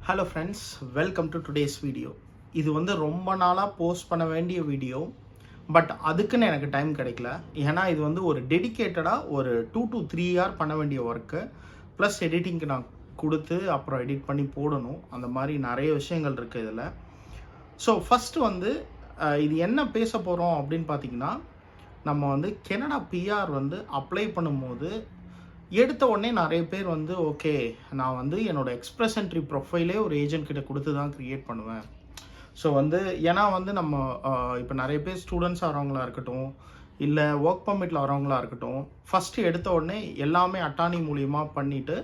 Hello friends, welcome to today's video. இது ரொம்ப நாளாக போஸ்ட் பண்ண வேண்டிய வீடியோ. பட் அதுக்குன்னு எனக்கு டைம் கிடைக்கல. ஏன்னா இது ஒரு டெடிக்கேட்டடாக ஒரு 2 to 3 hour பண்ண வேண்டிய ஒர்க்கு. ப்ளஸ் எடிட்டிங்க்கு நான் கொடுத்து அப்புறம் எடிட் பண்ணி போடணும். அந்த மாதிரி நிறைய விஷயங்கள் இருக்குது இதில். ஸோ ஃபஸ்ட்டு இது என்ன பேச போகிறோம் அப்படின்னு பார்த்தீங்கன்னா, நம்ம கெனடா பிஆர் அப்ளை பண்ணும்போது எடுத்த உடனே நிறைய பேர் ஓகே, நான் என்னோட எக்ஸ்பிரஸ் என்ட்ரி ப்ரொஃபைலே ஒரு ஏஜென்ட் கிட்ட கொடுத்து தான் க்ரியேட் பண்ணுவேன். ஸோ ஏன்னா நம்ம இப்போ நிறைய பேர் ஸ்டூடெண்ட்ஸ் வரவங்களா இருக்கட்டும், இல்லை ஒர்க் பர்மிட்டில் வரவங்களா இருக்கட்டும், ஃபஸ்ட்டு எடுத்த உடனே எல்லாமே அட்டானி மூலியமாக பண்ணிவிட்டு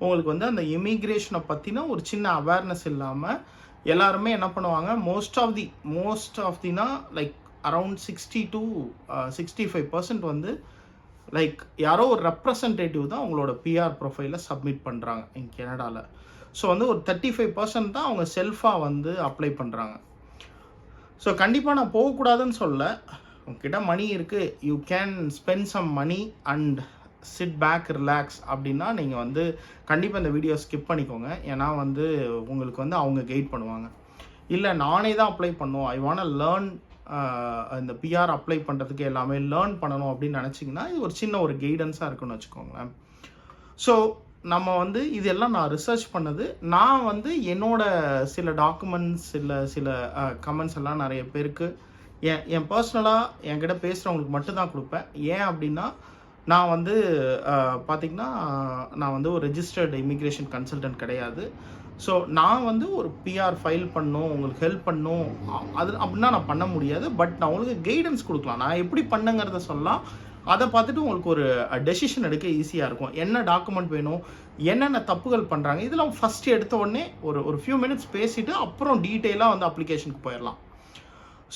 உங்களுக்கு அந்த இமிக்ரேஷனை பற்றின ஒரு சின்ன அவேர்னஸ் இல்லாமல் எல்லாருமே என்ன பண்ணுவாங்க, மோஸ்ட் ஆஃப் தினா லைக் அரவுண்ட் 60 to 65% லைக் யாரோ ஒரு ரெப்ரசன்டேட்டிவ் தான் அவங்களோட பிஆர் ப்ரொஃபைலை சப்மிட் பண்ணுறாங்க இங்கே கனடாவில். ஸோ ஒரு 35% தான் அவங்க செல்ஃபாக அப்ளை பண்ணுறாங்க. ஸோ கண்டிப்பாக நான் போகக்கூடாதுன்னு சொல்ல, உங்ககிட்ட மணி இருக்குது, you can spend some money and sit back relax அப்படின்னா நீங்கள் கண்டிப்பாக இந்த வீடியோ ஸ்கிப் பண்ணிக்கோங்க. ஏன்னா உங்களுக்கு அவங்க கைட் பண்ணுவாங்க. இல்லை நானே தான் அப்ளை பண்ணும், ஐ வாண்ட் லேர்ன் இந்த பிஆர் அப்ளை பண்ணுறதுக்கு எல்லாமே லேர்ன் பண்ணணும் அப்படின்னு நினச்சிங்கன்னா இது ஒரு சின்ன ஒரு கைடன்ஸாக இருக்குன்னு வச்சுக்கோங்களேன். ஸோ நம்ம இதெல்லாம் நான் ரிசர்ச் பண்ணது. நான் என்னோட சில டாக்குமெண்ட்ஸ் இல்லை சில கமெண்ட்ஸ் எல்லாம் நிறைய பேருக்கு என் பர்சனலாக என்கிட்ட பேசுகிறவங்களுக்கு மட்டும்தான் கொடுப்பேன். ஏன் அப்படின்னா நான் பார்த்திங்கன்னா நான் ஒரு ரெஜிஸ்டர்டு இமிக்ரேஷன் கன்சல்டன்ட் கிடையாது. ஸோ நான் ஒரு பிஆர் ஃபைல் பண்ணணும், உங்களுக்கு ஹெல்ப் பண்ணணும் அது அப்படின்னா நான் பண்ண முடியாது. பட் நான் உங்களுக்கு கைடன்ஸ் கொடுக்கலாம். நான் எப்படி பண்ணுங்கிறத சொல்லலாம். அதை பார்த்துட்டு உங்களுக்கு ஒரு டெசிஷன் எடுக்க ஈஸியாக இருக்கும். என்ன டாக்குமெண்ட் வேணும், என்னென்ன தப்புகள் பண்ணுறாங்க, இதெல்லாம் ஃபஸ்ட்டு எடுத்த உடனே ஒரு ஃபியூ மினிட்ஸ் பேசிவிட்டு அப்புறம் டீட்டெயிலாக அப்ளிகேஷனுக்கு போயிடலாம்.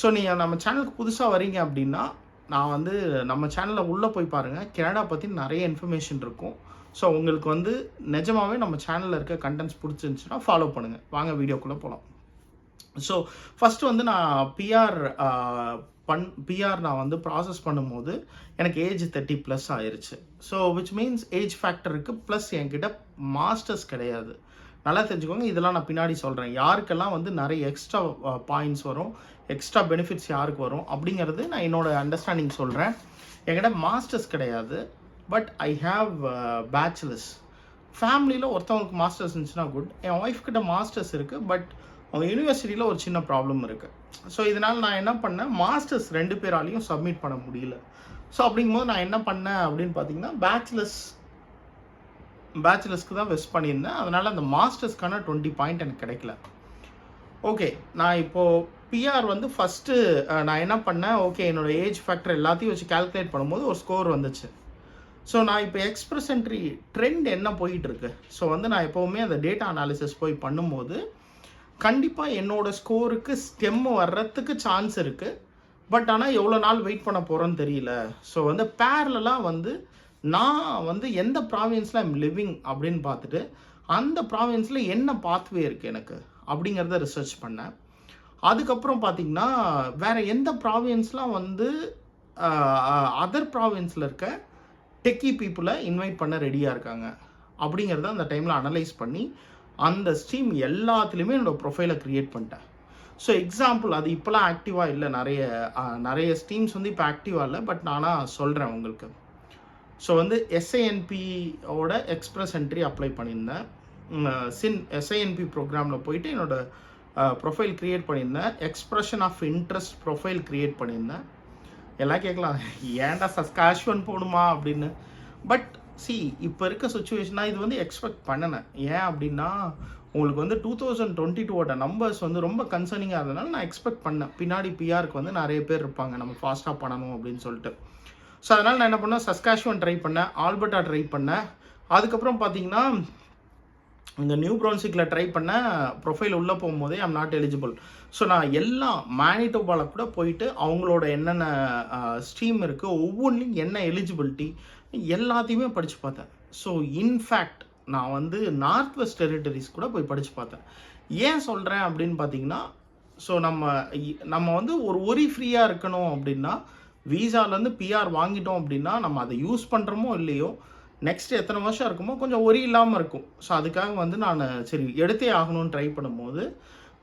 ஸோ நீங்கள் நம்ம சேனலுக்கு புதுசாக வரீங்க அப்படின்னா நான் நம்ம சேனலில் உள்ளே போய் பாருங்கள். கனடா பற்றி நிறைய இன்ஃபர்மேஷன் இருக்கும். ஸோ உங்களுக்கு நிஜமாகவே நம்ம சேனலில் இருக்க கண்டென்ட்ஸ் பிடிச்சிருந்துச்சுன்னா ஃபாலோ பண்ணுங்கள். வாங்க வீடியோக்குள்ளே போகலாம். ஸோ ஃபஸ்ட்டு நான் பிஆர் நான் ப்ராசஸ் பண்ணும்போது எனக்கு ஏஜ் 30+ ஆயிடுச்சு. ஸோ விச் மீன்ஸ் ஏஜ் ஃபேக்டருக்கு ப்ளஸ் என்கிட்ட மாஸ்டர்ஸ் கிடையாது. நல்லா தெரிஞ்சுக்கோங்க. இதெல்லாம் நான் பின்னாடி சொல்கிறேன். யாருக்கெல்லாம் நிறைய எக்ஸ்ட்ரா பாயிண்ட்ஸ் வரும், எக்ஸ்ட்ரா பெனிஃபிட்ஸ் யாருக்கு வரும் அப்படிங்கிறது நான் என்னோடய அண்டர்ஸ்டாண்டிங் சொல்கிறேன். என்கிட்ட மாஸ்டர்ஸ் கிடையாது. But I have bachelors. ஃபேமிலியில் ஒருத்தவங்களுக்கு மாஸ்டர்ஸ் இருந்துச்சுன்னா குட். என் ஒய்ஃப் கிட்ட மாஸ்டர்ஸ் இருக்குது. பட் அவங்க யூனிவர்சிட்டியில் ஒரு சின்ன ப்ராப்ளம் இருக்குது. ஸோ இதனால் நான் என்ன பண்ணேன், மாஸ்டர்ஸ் 2 பேராலையும் சப்மிட் பண்ண முடியல. ஸோ அப்படிங்கும்போது நான் என்ன பண்ணேன் அப்படின்னு பார்த்தீங்கன்னா பேச்சுலர்ஸ்க்கு தான் வெஸ்ட் பண்ணியிருந்தேன். அதனால் அந்த மாஸ்டர்ஸ்க்கான 20 பாயிண்ட் எனக்கு கிடைக்கல. ஓகே, நான் இப்போது பிஆர் ஃபஸ்ட்டு நான் என்ன பண்ணேன், ஓகே என்னோடய ஏஜ் ஃபேக்டர் எல்லாத்தையும் வச்சு கால்குலேட் பண்ணும்போது ஒரு ஸ்கோர் வந்துச்சு. ஸோ நான் இப்போ எக்ஸ்பிரஸ் என்ட்ரி ட்ரெண்ட் என்ன போயிட்டுருக்கு, ஸோ நான் எப்போவுமே அந்த டேட்டா அனாலிசிஸ் போய் பண்ணும்போது கண்டிப்பாக என்னோடய ஸ்கோருக்கு ஸ்டெம் வர்றதுக்கு சான்ஸ் இருக்குது. பட் ஆனால் எவ்வளோ நாள் வெயிட் பண்ண போகிறோன்னு தெரியல. ஸோ பேரலாக நான் எந்த ப்ராவின்ஸில் ஐம் லிவிங் அப்படின்னு பார்த்துட்டு அந்த ப்ராவின்ஸில் என்ன பாத்வே இருக்குது எனக்கு அப்படிங்கிறத ரிசர்ச் பண்ணேன். அதுக்கப்புறம் பார்த்திங்கன்னா வேறு எந்த ப்ராவின்ஸ்லாம் அதர் ப்ராவின்ஸில் இருக்க டெக்கி பீப்புளை இன்வைட் பண்ண ரெடியாக இருக்காங்க அப்படிங்கிறத அந்த டைமில் அனலைஸ் பண்ணி அந்த ஸ்ட்ரீம் எல்லாத்துலேயுமே என்னோடய ப்ரொஃபைலை க்ரியேட் பண்ணிட்டேன். ஸோ எக்ஸாம்பிள் அது இப்போலாம் ஆக்டிவாக இல்லை, நிறைய ஸ்ட்ரீம்ஸ் இப்போ ஆக்டிவாக இல்லை. பட் நானாக சொல்கிறேன் உங்களுக்கு. ஸோ எஸ்ஐஎன்பியோட எக்ஸ்பிரஸ் என்ட்ரி அப்ளை பண்ணியிருந்தேன். எஸ்ஐஎன்பி ப்ரோக்ராமில் போயிட்டு என்னோடய ப்ரொஃபைல் க்ரியேட் பண்ணியிருந்தேன். Expression of interest profile create பண்ணியிருந்தேன். எல்லாம் கேட்கலாம், ஏன்டா சஸ்காஷ்வன் போடுமா அப்படின்னு. பட் இப்போ இருக்க சுச்சுவேஷனாக இது எக்ஸ்பெக்ட் பண்ணினேன். ஏன் அப்படின்னா உங்களுக்கு 2022 நம்பர்ஸ் ரொம்ப கன்சர்னிங்காக இருந்ததுனால நான் எக்ஸ்பெக்ட் பண்ணேன். பின்னாடி பிஆருக்கு நிறைய பேர் இருப்பாங்க, நம்ம ஃபாஸ்ட்டாக பண்ணணும் அப்படின்னு சொல்லிட்டு. ஸோ அதனால் நான் என்ன பண்ணேன், சஸ்காஷ்வன் ட்ரை பண்ணேன், ஆல்பர்ட்டா ட்ரை பண்ணேன். அதுக்கப்புறம் பார்த்தீங்கன்னா இந்த நியூ ப்ரௌன்சிக்கில் ட்ரை பண்ண ப்ரொஃபைல் உள்ளே போகும்போதே ஐம் நாட் எலிஜிபிள். ஸோ நான் எல்லாம் மேனிடோபாவில் கூட போயிட்டு அவங்களோட என்னென்ன ஸ்ட்ரீம் இருக்குது, ஒவ்வொன்றிலும் என்ன எலிஜிபிலிட்டி எல்லாத்தையுமே படித்து பார்த்தேன். ஸோ இன்ஃபேக்ட் நான் நார்த் வெஸ்ட் டெரிட்டரிஸ் கூட போய் படித்து பார்த்தேன். ஏன் சொல்கிறேன் அப்படின்னு பார்த்தீங்கன்னா, ஸோ நம்ம ஒரு ஒரி ஃப்ரீயாக இருக்கணும் அப்படின்னா, வீசாலேருந்து பிஆர் வாங்கிட்டோம் அப்படின்னா நம்ம அதை யூஸ் பண்ணுறோமோ இல்லையோ, நெக்ஸ்ட் எத்தனை வருஷம் இருக்குமோ கொஞ்சம் ஒரி இல்லாமல் இருக்கும். ஸோ அதுக்காக வந்து நான் சரி எடுத்தே ஆகணும்னு ட்ரை பண்ணும்போது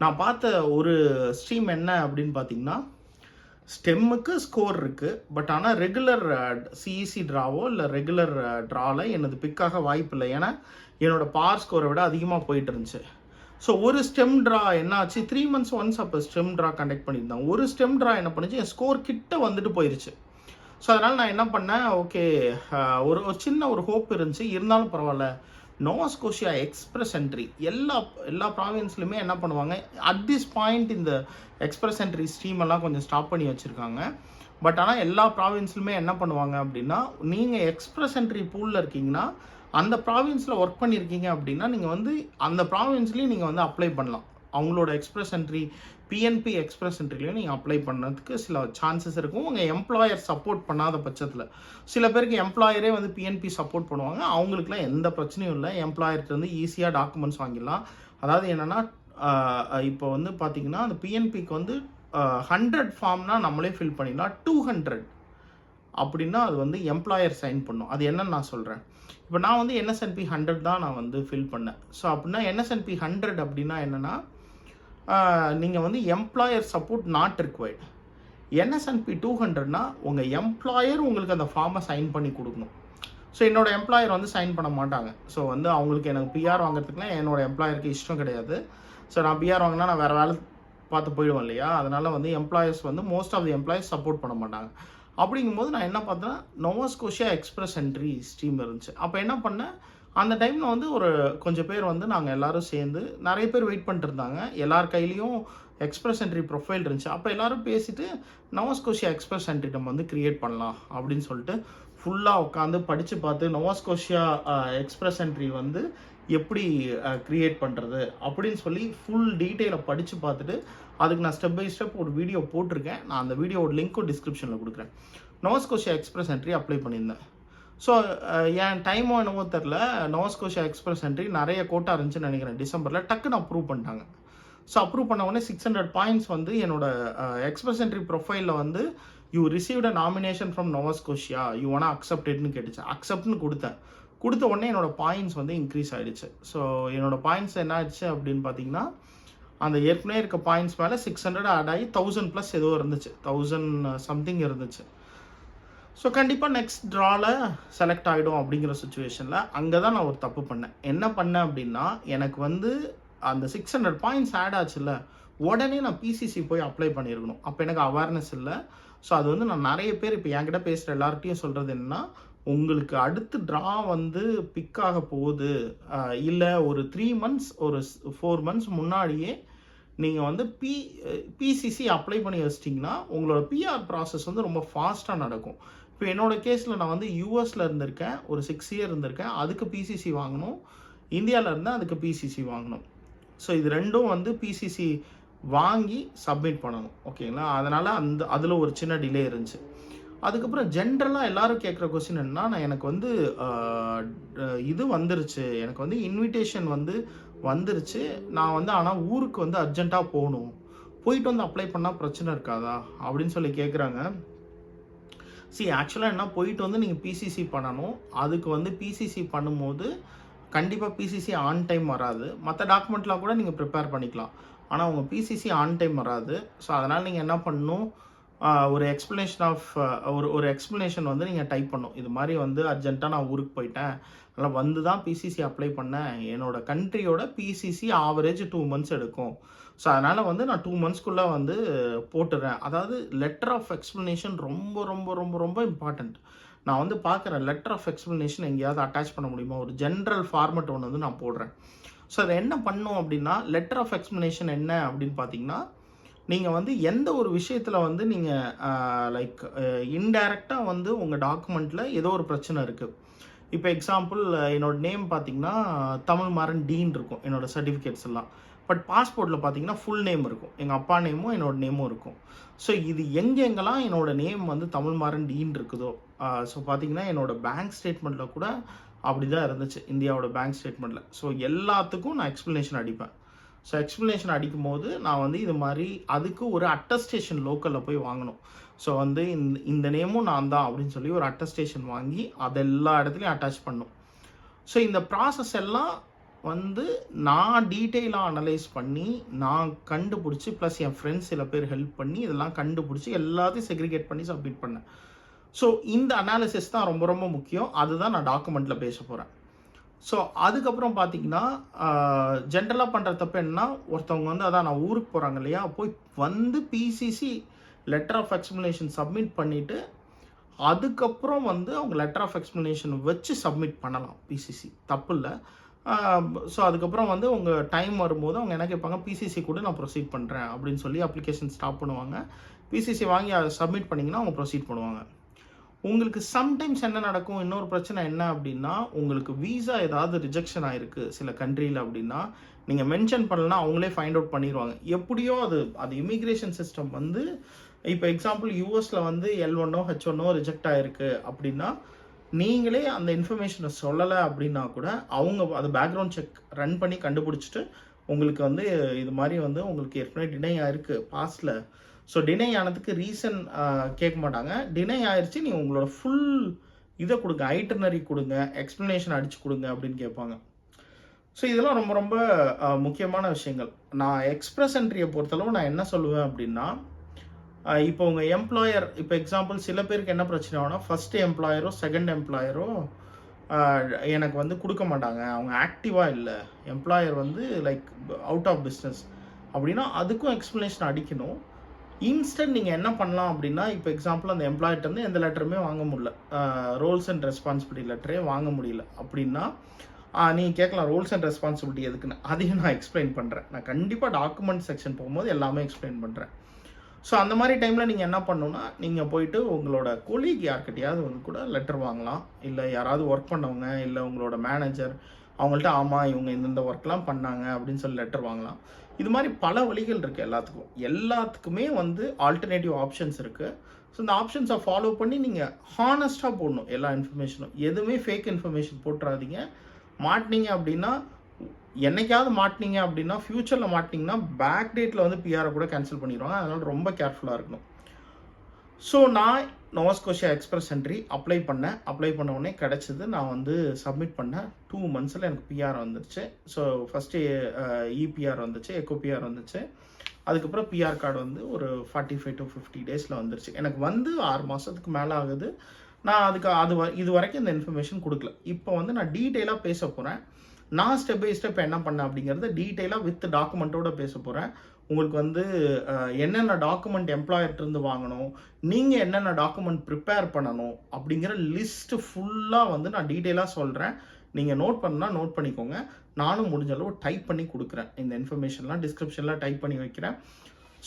நான் பார்த்த ஒரு ஸ்ட்ரீம் என்ன அப்படின்னு பார்த்தீங்கன்னா, ஸ்டெம்முக்கு ஸ்கோர் இருக்குது. பட் ஆனால் ரெகுலர் சிஇசி ட்ராவோ இல்லை ரெகுலர் ட்ராவில் எனது பிக்காக வாய்ப்பு இல்லை. ஏன்னா என்னோட பார் ஸ்கோரை விட அதிகமாக போயிட்டு இருந்துச்சு. ஸோ ஒரு ஸ்டெம் ட்ரா என்ன ஆச்சு, 3 months ஒன்ஸ் அப்போ ஸ்டெம் ட்ரா கண்டக்ட் பண்ணியிருந்தாங்க. ஒரு ஸ்டெம் ட்ரா என்ன பண்ணுச்சு, என் ஸ்கோர் கிட்ட வந்துட்டு போயிருச்சு. ஸோ அதனால் நான் என்ன பண்ணேன், ஓகே ஒரு சின்ன ஒரு ஹோப் இருந்துச்சு. இருந்தாலும் பரவாயில்ல, நோவா ஸ்கோஷியா எக்ஸ்பிரஸ் என்ட்ரி எல்லா ப்ராவின்ஸ்லையுமே என்ன பண்ணுவாங்க, அட் திஸ் பாயிண்ட் இந்த எக்ஸ்பிரஸ் என்ட்ரி ஸ்ட்ரீம் எல்லாம் கொஞ்சம் ஸ்டாப் பண்ணி வச்சுருக்காங்க. பட் ஆனால் எல்லா ப்ராவின்ஸ்லையுமே என்ன பண்ணுவாங்க அப்படின்னா, நீங்கள் எக்ஸ்பிரஸ் என்ட்ரி பூலில் இருக்கீங்கன்னா, அந்த ப்ராவின்ஸில் ஒர்க் பண்ணியிருக்கீங்க அப்படின்னா நீங்கள் வந்து அந்த ப்ராவின்ஸ்லேயும் நீங்கள் வந்து அப்ளை பண்ணலாம். அவங்களோட எக்ஸ்பிரஸ் என்ட்ரி பிஎன்பி எக்ஸ்பிரஸ் என்ட்ரிலையும் நீங்கள் அப்ளை பண்ணுறதுக்கு சில சான்சஸ் இருக்கும். உங்கள் எம்ப்ளாயர் சப்போர்ட் பண்ணாத பட்சத்தில். சில பேருக்கு எம்ப்ளாயரே வந்து பிஎன்பி சப்போர்ட் பண்ணுவாங்க. அவங்களுக்குலாம் எந்த பிரச்சனையும் இல்லை. எம்ப்ளாயர்கிட்ட வந்து ஈஸியாக டாக்குமெண்ட்ஸ் வாங்கிடலாம். அதாவது என்னென்னா, இப்போ வந்து பார்த்திங்கன்னா அந்த பிஎன்பிக்கு வந்து 100 ஃபார்ம்னா நம்மளே ஃபில் பண்ணிடலாம். 200 அப்படின்னா அது வந்து எம்ப்ளாயர் சைன் பண்ணும். அது என்னன்னு நான் சொல்கிறேன். இப்போ நான் வந்து என்எஸ்என்பி 100 தான் நான் வந்து ஃபில் பண்ணேன். ஸோ அப்படின்னா என்எஸ்என்பி 100 அப்படின்னா என்னென்னா, நீங்கள் வந்து எம்ப்ளாயர் சப்போர்ட் நாட் ரிக்வயர்டு. என்எஸ்என்பி 200னா உங்கள் எம்ப்ளாயர் உங்களுக்கு அந்த ஃபார்மை சைன் பண்ணி கொடுக்கணும். ஸோ என்னோடய எம்ப்ளாயர் வந்து சைன் பண்ண மாட்டாங்க. ஸோ வந்து அவங்களுக்கு எனக்கு பிஆர் வாங்குறதுக்குலாம் என்னோடய எம்ப்ளாயருக்கு இஷ்டம் கிடையாது. ஸோ நான் பிஆர் வாங்கினா நான் வேறு வேலை பார்த்து போயிடுவேன் இல்லையா. அதனால் வந்து எம்ப்ளாயர்ஸ் வந்து most of the employers support பண்ண மாட்டாங்க. அப்படிங்கும்போது நான் என்ன பார்த்தேன்னா, Nova Scotia express entry stream இருந்துச்சு. அப்போ என்ன பண்ணேன், அந்த டைமில் வந்து ஒரு கொஞ்சம் பேர் வந்து நாங்கள் எல்லோரும் சேர்ந்து நிறைய பேர் வெயிட் பண்ணிட்டு இருந்தாங்க. எல்லார் கையிலையும் எக்ஸ்பிரஸ் என்ட்ரி ப்ரொஃபைல் இருந்துச்சு. அப்போ எல்லோரும் பேசிட்டு நோவா ஸ்கோஷியா எக்ஸ்பிரஸ் என்ட்ரி நம்ம வந்து க்ரியேட் பண்ணலாம் அப்படின்னு சொல்லிட்டு ஃபுல்லாக உட்காந்து படித்து பார்த்து நோவா ஸ்கோஷியா எக்ஸ்பிரஸ் என்ட்ரி வந்து எப்படி க்ரியேட் பண்ணுறது அப்படின்னு சொல்லி ஃபுல் டீட்டெயிலை படித்து பார்த்துட்டு அதுக்கு நான் ஸ்டெப் பை ஸ்டெப் ஒரு வீடியோ போட்டிருக்கேன். நான் அந்த வீடியோட லிங்க்கும் டிஸ்கிரிப்ஷனில் கொடுக்குறேன். Noah Scotia express entry apply பண்ணியிருந்தேன். ஸோ என் டைமோ என்னவோ தெரில, நோவா ஸ்கோஷியா எக்ஸ்பிரஸ் என்ட்ரி நிறைய கோட்டா இருந்துச்சுன்னு நினைக்கிறேன். டிசம்பரில் டக்குன்னு அப்ரூவ் பண்ணிட்டாங்க. ஸோ அப்ரூவ் பண்ண உடனே 600 பாயிண்ட்ஸ் வந்து என்னோட எக்ஸ்பிரஸ் என்ட்ரி ப்ரொஃபைலில் வந்து you received a nomination from Noah Scotia, you வானா அக்செப்டட்னு கேட்டுச்சு. அக்செப்ட்னு கொடுத்த உடனே என்னோடய பாயிண்ட்ஸ் வந்து இன்க்ரீஸ் ஆகிடுச்சு. ஸோ என்னோடய பாயிண்ட்ஸ் என்ன ஆயிடுச்சு அப்படின்னு பார்த்தீங்கன்னா, அந்த ஏற்கனவே இருக்க பாயிண்ட்ஸ் மேலே 600 ஆட் ஆகி 1000+ ஏதோ இருந்துச்சு, 1000 சம்திங் இருந்துச்சு. ஸோ கண்டிப்பாக நெக்ஸ்ட் ட்ராவில் செலக்ட் ஆகிடும் அப்படிங்கிற சுச்சுவேஷனில் அங்கே தான் நான் ஒரு தப்பு பண்ணேன். என்ன பண்ணேன் அப்படின்னா, எனக்கு வந்து அந்த 600 பாயிண்ட்ஸ் ஆட் ஆச்சுல்ல, உடனே நான் பிசிசி போய் அப்ளை பண்ணியிருக்கணும். அப்போ எனக்கு அவேர்னஸ் இல்லை. ஸோ அது வந்து நான் நிறைய பேர் இப்போ என்கிட்ட பேசுகிற எல்லார்ட்டையும் சொல்கிறது என்னன்னா, உங்களுக்கு அடுத்து ட்ரா வந்து பிக் ஆக போகுது, இல்லை ஒரு 3 months ஒரு 4 months முன்னாடியே நீங்கள் வந்து பிசிசி அப்ளை பண்ணி வச்சிட்டிங்கன்னா உங்களோட பிஆர் ப்ராசஸ் வந்து ரொம்ப ஃபாஸ்ட்டாக நடக்கும். இப்போ என்னோடய கேஸில் நான் வந்து யூஎஸில் இருந்திருக்கேன், ஒரு 6 year இருந்திருக்கேன். அதுக்கு பிசிசி வாங்கணும். இந்தியாவில் இருந்தால் அதுக்கு பிசிசி வாங்கணும். ஸோ இது ரெண்டும் வந்து பிசிசி வாங்கி சப்மிட் பண்ணணும். ஓகேங்களா. அதனால் அதில் ஒரு சின்ன டிலே இருந்துச்சு. அதுக்கப்புறம் ஜென்ரலாக எல்லோரும் கேட்குற கொஸ்டின் என்னன்னா, நான் எனக்கு வந்து இது வந்துருச்சு, எனக்கு வந்து இன்விடேஷன் வந்து வந்துருச்சு, நான் வந்து ஆனால் ஊருக்கு வந்து அர்ஜென்ட்டாக போகணும், போயிட்டு வந்து அப்ளை பண்ணால் பிரச்சனை இருக்காதா அப்படின்னு சொல்லி கேட்குறாங்க. ஆக்சுவலாக என்ன, போயிட்டு வந்து நீங்கள் பிசிசி பண்ணணும். அதுக்கு வந்து பிசிசி பண்ணும்போது கண்டிப்பாக பிசிசி ஆன் டைம் வராது. மற்ற டாக்குமெண்ட்லாம் கூட நீங்கள் ப்ரிப்பேர் பண்ணிக்கலாம். ஆனால் உங்கள் பிசிசி ஆன் டைம் வராது. ஸோ அதனால் நீங்கள் என்ன பண்ணணும், ஒரு எக்ஸ்ப்ளனேஷன் ஆஃப் ஒரு எக்ஸ்ப்ளனேஷன் வந்து நீங்கள் டைப் பண்ணணும். இது மாதிரி வந்து அர்ஜென்ட்டாக நான் ஊருக்கு போயிட்டேன், அதனால் வந்து தான் பிசிசி அப்ளை பண்ணேன், என்னோடய கண்ட்ரியோட பிசிசி ஆவரேஜ் 2 months எடுக்கும், ஸோ அதனால் வந்து நான் 2 monthsக்குள்ளே வந்து போட்டுறேன். அதாவது லெட்டர் ஆஃப் எக்ஸ்ப்ளனேஷன் ரொம்ப ரொம்ப ரொம்ப ரொம்ப இம்பார்ட்டண்ட். நான் வந்து பார்க்குறேன் லெட்டர் ஆஃப் எக்ஸ்ப்ளனேஷன் எங்கேயாவது அட்டாச் பண்ண முடியுமா, ஒரு ஜென்ரல் ஃபார்மெட் ஒன்று வந்து நான் போடுறேன். ஸோ அதை என்ன பண்ணும் அப்படின்னா, லெட்டர் ஆஃப் எக்ஸ்ப்ளனேஷன் என்ன அப்படின்னு பார்த்தீங்கன்னா, நீங்கள் வந்து எந்த ஒரு விஷயத்தில் வந்து நீங்கள் லைக் இன்டைரக்டாக வந்து உங்கள் டாக்குமெண்ட்டில் ஏதோ ஒரு பிரச்சனை இருக்குது. இப்போ எக்ஸாம்பிள் என்னோடய நேம் பார்த்தீங்கன்னா தமிழ் மாறன் டீன் இருக்கும் என்னோடய சர்டிஃபிகேட்ஸ் எல்லாம். பட் பாஸ்போர்ட்டில் பார்த்தீங்கன்னா ஃபுல் நேம் இருக்கும், எங்கள் அப்பா நேமும் என்னோடய நேமும் இருக்கும். ஸோ இது எங்கெங்கெல்லாம் என்னோடய நேம் வந்து தமிழ் மாறன் டீன் இருக்குதோ, ஸோ பார்த்தீங்கன்னா என்னோடய பேங்க் ஸ்டேட்மெண்ட்டில் கூட அப்படி தான் இருந்துச்சு, இந்தியாவோட பேங்க் ஸ்டேட்மெண்ட்டில். ஸோ எல்லாத்துக்கும் நான் எக்ஸ்ப்ளனேஷன் அடிப்பேன். ஸோ எக்ஸ்ப்ளனேஷன் அடிக்கும் போது நான் வந்து இது மாதிரி அதுக்கு ஒரு அட்டஸ்டேஷன் லோக்கலில் போய் வாங்கணும். ஸோ வந்து இந்த நேமும் நான் தான் அப்படின்னு சொல்லி ஒரு அட்டஸ்டேஷன் வாங்கி அதை எல்லா இடத்துலையும் அட்டாச் பண்ணும். ஸோ இந்த ப்ராசஸ் எல்லாம் வந்து நான் டீட்டெயிலாக அனலைஸ் பண்ணி நான் கண்டுபிடிச்சி, ப்ளஸ் என் ஃப்ரெண்ட்ஸ் சில பேர் ஹெல்ப் பண்ணி இதெல்லாம் கண்டுபிடிச்சி எல்லாத்தையும் செக்ரிகேட் பண்ணி சப்மிட் பண்ணேன். ஸோ இந்த அனாலிசிஸ் தான் ரொம்ப ரொம்ப முக்கியம். அதுதான் நான் டாக்குமெண்ட்டில் பேச போகிறேன். ஸோ அதுக்கப்புறம் பார்த்தீங்கன்னா ஜென்ரலாக பண்ணுற தப்பு என்னன்னா, ஒருத்தவங்க வந்து அதான் நான் ஊருக்கு போகிறாங்க இல்லையா, போய் வந்து PCC letter of explanation submit பண்ணிவிட்டு அதுக்கப்புறம் வந்து அவங்க லெட்டர் ஆஃப் எக்ஸ்ப்ளனேஷன் வச்சு சப்மிட் பண்ணலாம். பிசிசி தப்பு இல்லை. ஸோ அதுக்கப்புறம் வந்து உங்கள் டைம் வரும்போது அவங்க என்ன கேட்பாங்க, பிசிசி கூட நான் ப்ரொசீட் பண்ணுறேன் அப்படின்னு சொல்லி அப்ளிகேஷன் ஸ்டாப் பண்ணுவாங்க. பிசிசி வாங்கி அதை சப்மிட் பண்ணிங்கன்னா அவங்க ப்ரொசீட் பண்ணுவாங்க. உங்களுக்கு சம்டைம்ஸ் என்ன நடக்கும், இன்னொரு பிரச்சனை என்ன அப்படின்னா, உங்களுக்கு வீசா ஏதாவது ரிஜெக்ஷன் ஆகிருக்கு சில கண்ட்ரியில் அப்படின்னா, நீங்கள் மென்ஷன் பண்ணலன்னா அவங்களே ஃபைண்ட் அவுட் பண்ணிடுவாங்க. எப்படியோ அது இமிக்ரேஷன் சிஸ்டம் வந்து, இப்போ எக்ஸாம்பிள் யூஎஸில் வந்து L1ஓ H1ஓ ரிஜெக்ட் ஆகிருக்கு அப்படின்னா, நீங்களே அந்த இன்ஃபர்மேஷனை சொல்லலை அப்படின்னா கூட அவங்க அது பேக்ரவுண்ட் செக் ரன் பண்ணி கண்டுபிடிச்சிட்டு உங்களுக்கு வந்து இது மாதிரி வந்து உங்களுக்கு ஏற்கனவே டினை ஆகிருக்கு பாஸ்டில். ஸோ டினை ஆனதுக்கு ரீசன் கேட்க மாட்டாங்க. டினை ஆயிடுச்சு, நீங்கள் உங்களோட ஃபுல் இதை கொடுங்க, ஐட்டனரி கொடுங்க, எக்ஸ்ப்ளனேஷன் அடித்து கொடுங்க அப்படின்னு கேட்பாங்க. ஸோ இதெல்லாம் ரொம்ப ரொம்ப முக்கியமான விஷயங்கள். நான் எக்ஸ்பிரஸ் என்ட்ரியை பொறுத்தளவு நான் என்ன சொல்லுவேன் அப்படின்னா, இப்போ உங்கள் எம்ப்ளாயர், இப்போ எக்ஸாம்பிள் சில பேருக்கு என்ன பிரச்சனை ஆகுனா, ஃபஸ்ட்டு எம்ப்ளாயரோ செகண்ட் எம்ப்ளாயரோ எனக்கு வந்து கொடுக்க மாட்டாங்க, அவங்க ஆக்டிவாக இல்லை, எம்ப்ளாயர் வந்து லைக் அவுட் ஆஃப் பிஸ்னஸ் அப்படின்னா அதுக்கும் எக்ஸ்ப்ளனேஷன் அடிக்கணும். இன்ஸ்டன்ட் நீங்கள் என்ன பண்ணலாம் அப்படின்னா, இப்போ எக்ஸாம்பிள் அந்த எம்ப்ளாயிட்டேருந்து எந்த லெட்டருமே வாங்க முடியல, ரோல்ஸ் அண்ட் ரெஸ்பான்சிபிலிட்டி லெட்டரே வாங்க முடியல அப்படின்னா, நீங்கள் கேட்கலாம் ரோல்ஸ் அண்ட் ரெஸ்பான்சிபிலிட்டி எதுக்குன்னு. அதையும் நான் எக்ஸ்பிளைன் பண்ணுறேன். நான் கண்டிப்பாக டாக்குமெண்ட் செக்ஷன் போகும்போது எல்லாமே எக்ஸ்பிளைன் பண்ணுறேன். ஸோ அந்த மாதிரி டைமில் நீங்கள் என்ன பண்ணணுன்னா, நீங்கள் போயிட்டு உங்களோட கொலீக் யார்கிட்டையாவது வந்து கூட லெட்டர் வாங்கலாம். இல்லை யாராவது ஒர்க் பண்ணவங்க, இல்லை உங்களோட மேனேஜர், அவங்கள்ட்ட ஆமாம் இவங்க இந்தந்த ஒர்க்லாம் பண்ணாங்க அப்படின்னு சொல்லி லெட்டர் வாங்கலாம். இது மாதிரி பல வழிகள் இருக்குது. எல்லாத்துக்குமே வந்து ஆல்டர்னேட்டிவ் ஆப்ஷன்ஸ் இருக்குது. ஸோ இந்த ஆப்ஷன்ஸை ஃபாலோ பண்ணி நீங்கள் ஹானஸ்ட்டாக போடணும் எல்லா இன்ஃபர்மேஷனும். எதுவுமே ஃபேக் இன்ஃபர்மேஷன் போட்டுறாதீங்க. மாட்டினீங்க அப்படின்னா, என்னைக்காவது மாட்டினீங்க அப்படின்னா, ஃப்யூச்சரில் மாட்டினீங்கன்னா பேக் டேட்டில் வந்து பிஆரை கூட கேன்சல் பண்ணிடுவாங்க. அதனால் ரொம்ப கேர்ஃபுல்லாக இருக்கணும். ஸோ நான் நோவாஸ்கோஷியா எக்ஸ்பிரஸ் என்ட்ரி அப்ளை பண்ண உடனே கிடச்சிது. நான் வந்து சப்மிட் பண்ணேன். 2 monthsல எனக்கு பிஆர் வந்துருச்சு. ஸோ ஃபஸ்ட்டு இபிஆர் வந்துச்சு, எக்கோ பிஆர் வந்துச்சு. அதுக்கப்புறம் பிஆர் கார்டு வந்து ஒரு 45 to 50 daysல வந்துருச்சு. எனக்கு வந்து 6 மாதத்துக்கு மேலே ஆகுது. நான் இது வரைக்கும் இந்த இன்ஃபர்மேஷன் கொடுக்கல. இப்போ வந்து நான் டீட்டெயிலாக பேச போகிறேன். நான் ஸ்டெப் பை ஸ்டெப் என்ன பண்ணேன் அப்படிங்கிறத டீட்டெயிலாக வித் டாக்குமெண்ட்டோட பேச போகிறேன். உங்களுக்கு வந்து என்னென்ன டாக்குமெண்ட் எம்ப்ளாயர்கிட்டருந்து வாங்கணும், நீங்கள் என்னென்ன டாக்குமெண்ட் ப்ரிப்பேர் பண்ணணும் அப்படிங்கிற லிஸ்ட்டு ஃபுல்லாக வந்து நான் டீட்டெயிலாக சொல்கிறேன். நீங்கள் நோட் பண்ணால் நோட் பண்ணிக்கோங்க. நானும் முடிஞ்ச அளவு டைப் பண்ணி கொடுக்குறேன். இந்த இன்ஃபர்மேஷன்லாம் டிஸ்கிரிப்ஷனில் டைப் பண்ணி வைக்கிறேன்.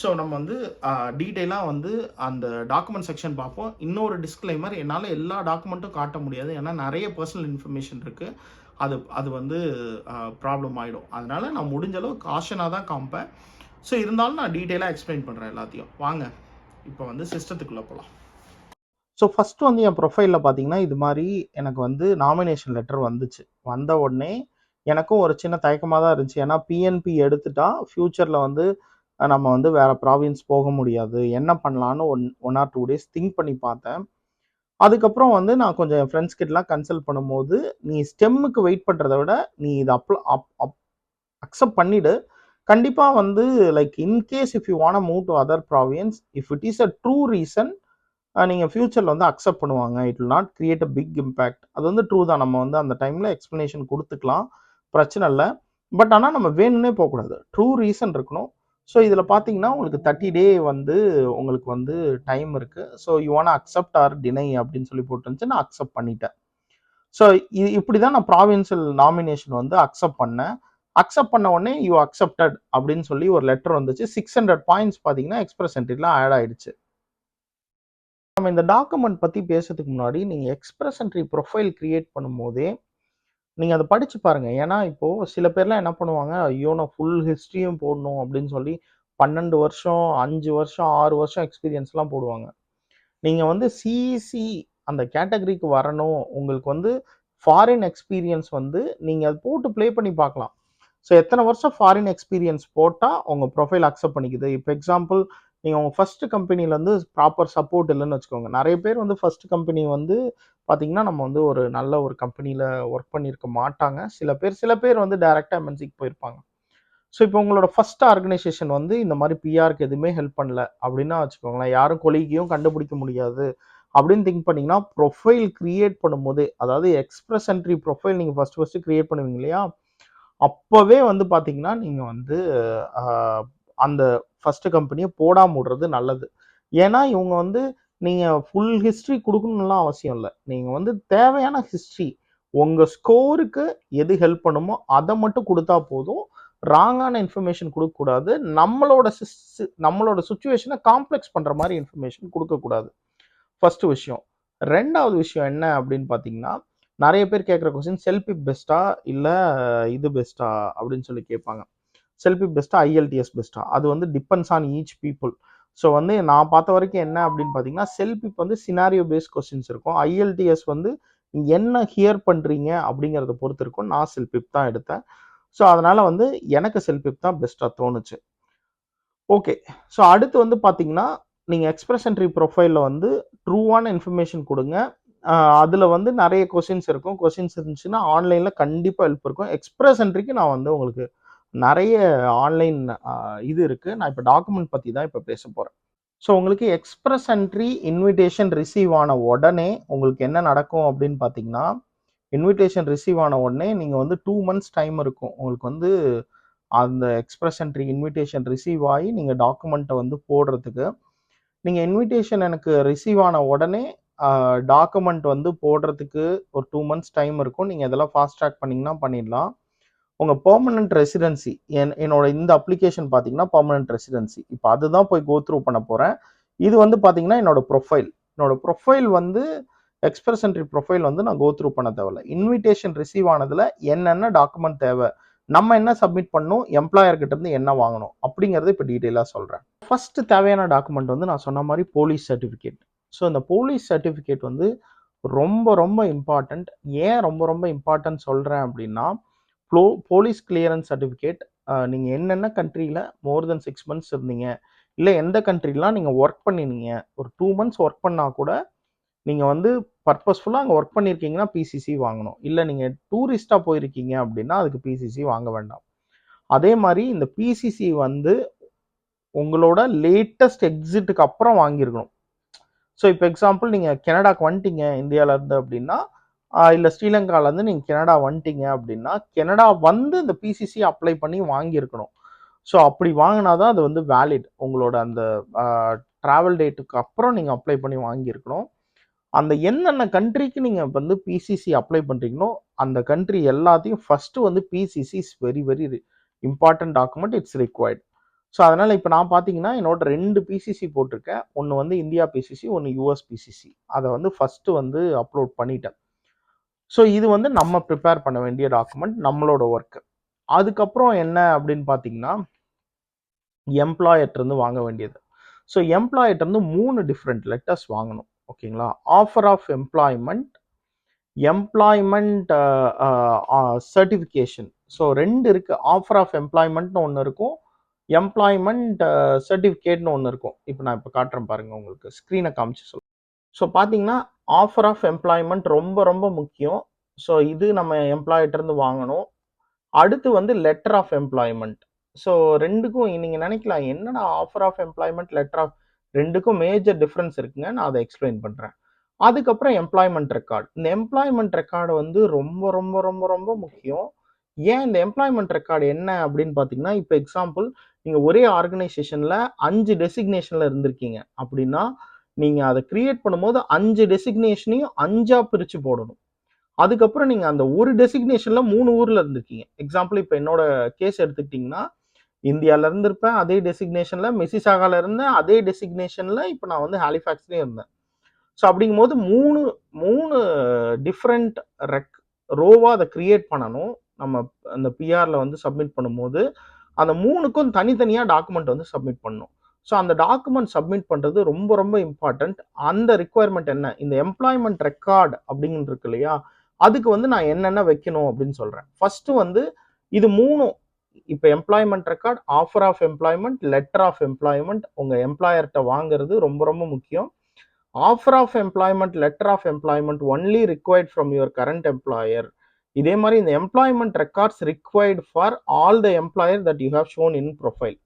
ஸோ நம்ம வந்து டீட்டெயிலாக வந்து அந்த டாக்குமெண்ட் செக்ஷன் பார்ப்போம். இன்னொரு டிஸ்க்ளைமர், என்னால் எல்லா டாக்குமெண்ட்டும் காட்ட முடியாது. ஏன்னா நிறைய பர்சனல் இன்ஃபர்மேஷன் இருக்குது. அது வந்து ப்ராப்ளம் ஆகிடும். அதனால் நான் முடிஞ்ச அளவு காஷனாக தான் காமிப்பேன். ஸோ இருந்தாலும் நான் டீட்டெயிலாக எக்ஸ்பிளைன் பண்ணுறேன் எல்லாத்தையும். வாங்க இப்போ வந்து சிஸ்டத்துக்குள்ளே போகலாம். ஸோ ஃபஸ்ட்டு வந்து என் ப்ரொஃபைலில் பார்த்தீங்கன்னா, இது மாதிரி எனக்கு வந்து நாமினேஷன் லெட்டர் வந்துச்சு. வந்த உடனே எனக்கும் ஒரு சின்ன தயக்கமாக தான் இருந்துச்சு. ஏன்னா பிஎன்பி எடுத்துட்டா ஃப்யூச்சரில் வந்து நம்ம வந்து வேறு ப்ராவின்ஸ் போக முடியாது, என்ன பண்ணலான்னு 1 or 2 days திங்க் பண்ணி பார்த்தேன். அதுக்கப்புறம் வந்து நான் கொஞ்சம் என் ஃப்ரெண்ட்ஸ் கிட்டலாம் கன்சல்ட் பண்ணும்போது, நீ ஸ்டெம்முக்கு வெயிட் பண்ணுறத விட நீ இதை அக்செப்ட் பண்ணிவிடு. கண்டிப்பாக வந்து like in case if you want move to other province, if it is a true reason, நீங்கள் ஃப்யூச்சரில் வந்து அக்செப்ட் பண்ணுவாங்க. It will not create a big impact. அது வந்து ட்ரூ தான். நம்ம வந்து அந்த டைமில் எக்ஸ்ப்ளனேஷன் கொடுத்துக்கலாம், பிரச்சனை இல்லை. பட் ஆனால் நம்ம வேணும்னே போகக்கூடாது, ட்ரூ ரீசன் இருக்கணும். ஸோ இதில் பார்த்தீங்கன்னா உங்களுக்கு 30 day வந்து உங்களுக்கு வந்து டைம் இருக்குது. So you want accept or deny அப்படின்னு சொல்லி போட்டுருந்துச்சு. நான் அக்செப்ட் பண்ணிட்டேன். ஸோ இப்படி தான் நான் ப்ராவின்சியல் நாமினேஷன் வந்து அக்செப்ட் பண்ணேன். அக்செப்ட் பண்ண உடனே யூ அக்செப்டட் அப்படின்னு சொல்லி ஒரு லெட்டர் வந்துச்சு. 600 points பார்த்தீங்கன்னா எக்ஸ்பிரஸ் என்ட்ரியில் ஆட் ஆயிடுச்சு. நம்ம இந்த டாக்குமெண்ட் பற்றி பேசுறதுக்கு முன்னாடி நீங்கள் எக்ஸ்பிரஸ் என்ட்ரி ப்ரொஃபைல் கிரியேட் பண்ணும்போதே நீங்கள் அதை படித்து பாருங்கள். ஏன்னா இப்போது சில பேர்லாம் என்ன பண்ணுவாங்க, ஐயோ நான் ஃபுல் ஹிஸ்ட்ரியும் போடணும் அப்படின்னு சொல்லி 12 வருஷம் 5 வருஷம் 6 வருஷம் எக்ஸ்பீரியன்ஸ்லாம் போடுவாங்க. நீங்கள் வந்து சிஇசி அந்த கேட்டகரிக்கு வரணும், உங்களுக்கு வந்து ஃபாரின் எக்ஸ்பீரியன்ஸ் வந்து நீங்கள் அது போட்டு ப்ளே பண்ணி பார்க்கலாம். ஸோ எத்தனை வருஷம் ஃபாரின் எக்ஸ்பீரியன்ஸ் போட்டால் உங்கள் ப்ரொஃபைல் அக்செப்ட் பண்ணிக்குது. இப்போ எக்ஸாம்பிள் நீங்கள் உங்கள் ஃபஸ்ட்டு கம்பெனியில் வந்து ப்ராப்பர் சப்போர்ட் இல்லைன்னு வச்சுக்கோங்க. நிறைய பேர் வந்து ஃபஸ்ட்டு கம்பெனி வந்து பார்த்தீங்கன்னா, நம்ம வந்து ஒரு நல்ல ஒரு கம்பெனியில் ஒர்க் பண்ணியிருக்க மாட்டாங்க. சில பேர் வந்து டைரெக்டாக எம்என்சிக்கு போயிருப்பாங்க. ஸோ இப்போ உங்களோட ஃபர்ஸ்ட் ஆர்கனைசேஷன் வந்து இந்த மாதிரி பிஆருக்கு எதுவுமே ஹெல்ப் பண்ணல அப்படின்னா வச்சுக்கோங்களேன், யாரும் கொலிகையும் கண்டுபிடிக்க முடியாது அப்படின்னு திங்க் பண்ணீங்கன்னா, ப்ரொஃபைல் கிரியேட் பண்ணும்போதே, அதாவது எக்ஸ்பிரஸ் என்ட்ரி ப்ரொஃபைல் நீங்கள் ஃபர்ஸ்ட் கிரியேட் பண்ணுவீங்க இல்லையா, அப்போவே வந்து பார்த்தீங்கன்னா நீங்கள் வந்து அந்த ஃபர்ஸ்ட் கம்பெனியை போடாம விடுறது நல்லது. ஏன்னா இவங்க வந்து நீங்கள் ஃபுல் ஹிஸ்ட்ரி கொடுக்கணும்லாம் அவசியம் இல்லை. நீங்கள் வந்து தேவையான ஹிஸ்ட்ரி உங்கள் ஸ்கோருக்கு எது ஹெல்ப் பண்ணுமோ அதை மட்டும் கொடுத்தா போதும். ராங்கான இன்ஃபர்மேஷன் கொடுக்கக்கூடாது. நம்மளோட சுச்சுவேஷனை காம்ப்ளெக்ஸ் பண்ணுற மாதிரி இன்ஃபர்மேஷன் கொடுக்கக்கூடாது. ஃபர்ஸ்ட் விஷயம். ரெண்டாவது விஷயம் என்ன அப்படின்னு பார்த்தீங்கன்னா, நிறைய பேர் கேட்குற கொஸ்டின் செல்ஃபி பெஸ்ட்டா இல்லை இது பெஸ்ட்டா அப்படின்னு சொல்லி கேட்பாங்க. செல்ஃபி பெஸ்ட்டா ஐஎல்டிஎஸ் பெஸ்ட்டா? அது வந்து depends on each people. So வந்து நான் பார்த்த வரைக்கும் என்ன அப்படின்னு பார்த்தீங்கன்னா, செல்ஃபிப் வந்து சினாரியோ பேஸ்ட் கொஸ்டின்ஸ் இருக்கும். ஐஎல்டிஎஸ் வந்து என்ன ஹியர் பண்ணுறீங்க அப்படிங்கிறத பொறுத்து இருக்கும். நான் செல்ஃபிப் தான் எடுத்தேன். ஸோ அதனால வந்து எனக்கு செல்ஃபிப் தான் பெஸ்ட்டாக தோணுச்சு. ஓகே. ஸோ அடுத்து வந்து பார்த்தீங்கன்னா, நீங்கள் எக்ஸ்பிரஸ் என்ட்ரி ப்ரொஃபைலில் வந்து ட்ரூவான இன்ஃபர்மேஷன் கொடுங்க. அதில் வந்து நிறைய கொஸ்டின்ஸ் இருக்கும். கொஸ்டின்ஸ் இருந்துச்சுன்னா ஆன்லைனில் கண்டிப்பாக ஹெல்ப் இருக்கும். எக்ஸ்பிரஸ் என்ட்ரிக்கு நான் வந்து உங்களுக்கு நிறைய ஆன்லைன் இது இருக்குது. நான் இப்போ டாக்குமெண்ட் பற்றி தான் இப்போ பேச போகிறேன். ஸோ உங்களுக்கு எக்ஸ்பிரஸ் என்ட்ரி இன்விடேஷன் ரிசீவ் ஆன உடனே உங்களுக்கு என்ன நடக்கும் அப்படின்னு பார்த்தீங்கன்னா, இன்விடேஷன் ரிசீவ் ஆன உடனே நீங்கள் வந்து 2 months டைம் இருக்கும். உங்களுக்கு வந்து அந்த எக்ஸ்பிரஸ் என்ட்ரி இன்விடேஷன் ரிசீவ் ஆகி நீங்கள் டாக்குமெண்ட்டை வந்து போடுறதுக்கு, நீங்கள் இன்விடேஷன் எனக்கு ரிசீவ் ஆன உடனே டாக்குமெண்ட் வந்து போடுறதுக்கு ஒரு 2 months டைம் இருக்கும். நீங்கள் இதெல்லாம் ஃபாஸ்ட் ட்ராக் பண்ணிங்கன்னா பண்ணிடலாம். உங்கள் பெர்மனன்ட் ரெசிடென்சி என்னோட இந்த அப்ளிகேஷன் பார்த்தீங்கன்னா பெர்மனன்ட் ரெசிடென்சி. இப்போ அதுதான் போய் கோ த்ரூ பண்ண போகிறேன். இது வந்து பார்த்தீங்கன்னா என்னோட ப்ரொஃபைல் வந்து எக்ஸ்பிரஸ் என்ட்ரி ப்ரொஃபைல் வந்து நான் கோ த்ரூ பண்ண தேவையில்ல. இன்விடேஷன் ரிசீவ் ஆனதில் என்னென்ன டாக்குமெண்ட் தேவை, நம்ம என்ன சப்மிட் பண்ணணும், எம்ப்ளாயர்கிட்ட இருந்து என்ன வாங்கணும் அப்படிங்கிறது இப்போ டீட்டெயிலாக சொல்கிறேன். ஃபர்ஸ்ட் தேவையான டாக்குமெண்ட் வந்து நான் சொன்ன மாதிரி போலீஸ் சர்டிஃபிகேட். ஸோ இந்த போலீஸ் சர்டிஃபிகேட் வந்து ரொம்ப ரொம்ப இம்பார்ட்டண்ட். ஏன் ரொம்ப ரொம்ப இம்பார்ட்டன்ட் சொல்கிறேன் அப்படின்னா, போலீஸ் கிளியரன்ஸ் சர்டிஃபிகேட் நீங்கள் என்னென்ன கண்ட்ரியில் மோர் தென் 6 months இருந்தீங்க, இல்லை எந்த கண்ட்ரிலாம் நீங்கள் ஒர்க் பண்ணினீங்க, ஒரு 2 months ஒர்க் பண்ணால் கூட நீங்கள் வந்து பர்பஸ்ஃபுல்லாக அங்கே ஒர்க் பண்ணியிருக்கீங்கன்னா பிசிசி வாங்கணும். இல்லை நீங்கள் டூரிஸ்டாக போயிருக்கீங்க அப்படின்னா அதுக்கு பிசிசி வாங்க வேண்டாம். அதே மாதிரி இந்த பிசிசி வந்து உங்களோட லேட்டஸ்ட் எக்ஸிட்டுக்கு அப்புறம் வாங்கியிருக்கணும். ஸோ இப்போ எக்ஸாம்பிள் நீங்கள் கனடாக்கு வந்துட்டீங்க இந்தியாவிலேருந்து அப்படின்னா, இல்லை ஸ்ரீலங்காலேருந்து நீங்கள் கனடா வந்துட்டீங்க அப்படின்னா, கனடா வந்து இந்த பிசிசி அப்ளை பண்ணி வாங்கியிருக்கணும். ஸோ அப்படி வாங்கினா தான் அது வந்து வேலிட். உங்களோட அந்த ட்ராவல் டேட்டுக்கு அப்புறம் நீங்கள் அப்ளை பண்ணி வாங்கியிருக்கணும். அந்த என்னென்ன கண்ட்ரிக்கு நீங்கள் வந்து பிசிசி அப்ளை பண்ணுறீங்களோ அந்த கண்ட்ரி எல்லாத்தையும் ஃபஸ்ட்டு வந்து PCC is very very important document, it's required. So அதனால் இப்போ நான் பார்த்தீங்கன்னா என்னோட 2 பிசிசி போட்டிருக்கேன். ஒன்று வந்து இந்தியா பிசிசி, ஒன்று யூஎஸ் பிசிசி. அதை வந்து ஃபஸ்ட்டு வந்து அப்லோட் பண்ணிட்டேன். ஸோ இது வந்து நம்ம ப்ரிப்பேர் பண்ண வேண்டிய டாக்குமெண்ட், நம்மளோட ஒர்க்கு. அதுக்கப்புறம் என்ன அப்படின்னு பார்த்தீங்கன்னா, எம்ப்ளாயர்ட்டேருந்து வாங்க வேண்டியது. ஸோ எம்ப்ளாயர்ட்டேருந்து 3 டிஃப்ரெண்ட் லெட்டர்ஸ் வாங்கணும். ஓகேங்களா? Offer of employment, employment certification. So 2 இருக்குது. ஆஃபர் ஆஃப் எம்ப்ளாய்மெண்ட்னு ஒன்று இருக்கும், எம்ப்ளாய்மெண்ட் சர்டிஃபிகேட்னு ஒன்று இருக்கும். இப்போ நான் இப்போ காட்டுறேன் பாருங்கள், உங்களுக்கு ஸ்க்ரீனை காமிச்சு சொல்லுங்கள். ஸோ பார்த்தீங்கன்னா ஆஃபர் ஆஃப் எம்ப்ளாய்மெண்ட் ரொம்ப ரொம்ப முக்கியம். ஸோ இது நம்ம எம்ப்ளாயிட்டேருந்து வாங்கணும். அடுத்து வந்து லெட்டர் ஆஃப் எம்ப்ளாய்மெண்ட். ஸோ 2க்கும் நீங்கள் நினைக்கலாம் என்னடா offer of employment, letter of, 2க்கும் மேஜர் டிஃப்ரென்ஸ் இருக்குங்க. நான் அதை எக்ஸ்பிளைன் பண்ணுறேன். அதுக்கப்புறம் எம்ப்ளாய்மெண்ட் ரெக்கார்டு. இந்த எம்ப்ளாய்மெண்ட் ரெக்கார்டு வந்து ரொம்ப ரொம்ப ரொம்ப ரொம்ப முக்கியம். ஏன் இந்த எம்ப்ளாய்மெண்ட் ரெக்கார்டு என்ன அப்படின்னு பார்த்தீங்கன்னா, இப்போ எக்ஸாம்பிள் நீங்கள் ஒரே ஆர்கனைசேஷனில் 5 டெசிக்னேஷனில் இருந்திருக்கீங்க அப்படின்னா, நீங்கள் அதை கிரியேட் பண்ணும்போது 5 டெசிக்னேஷனையும் 5ஆ பிரித்து போடணும். அதுக்கப்புறம் நீங்கள் அந்த ஒரு டெசிக்னேஷனில் 3 ஊரில் இருந்திருக்கீங்க. எக்ஸாம்பிள் இப்போ என்னோட கேஸ் எடுத்துக்கிட்டிங்கன்னா, இந்தியாவில் இருந்திருப்பேன், அதே டெசிக்னேஷனில் மிசிசாகாவில் இருந்தேன், அதே டெசிக்னேஷனில் இப்போ நான் வந்து ஹாலிஃபேக்ஸ்லேயும் இருந்தேன். ஸோ அப்படிங்கும்போது 3 டிஃப்ரெண்ட் ரோவாக அதை கிரியேட் பண்ணணும். நம்ம அந்த பிஆரில் வந்து சப்மிட் பண்ணும்போது அந்த 3க்கும் தனித்தனியாக டாக்குமெண்ட் வந்து சப்மிட் பண்ணணும். ஸோ அந்த டாக்குமெண்ட் சப்மிட் பண்ணுறது ரொம்ப ரொம்ப இம்பார்ட்டண்ட். அந்த ரிக்குவயர்மெண்ட் என்ன, இந்த எம்ப்ளாய்மெண்ட் ரெக்கார்டு அப்படிங்கிறது இருக்கு இல்லையா, அதுக்கு வந்து நான் என்னென்ன வைக்கணும் அப்படின்னு சொல்கிறேன். ஃபஸ்ட்டு வந்து இது 3ம் இப்போ employment record, offer of employment, letter of employment உங்கள் எம்ப்ளாயர்கிட்ட வாங்குறது ரொம்ப ரொம்ப முக்கியம். Offer of employment, letter of employment only required from your current employer. இதே மாதிரி இந்த employment records required for all the employer that you have shown in profile.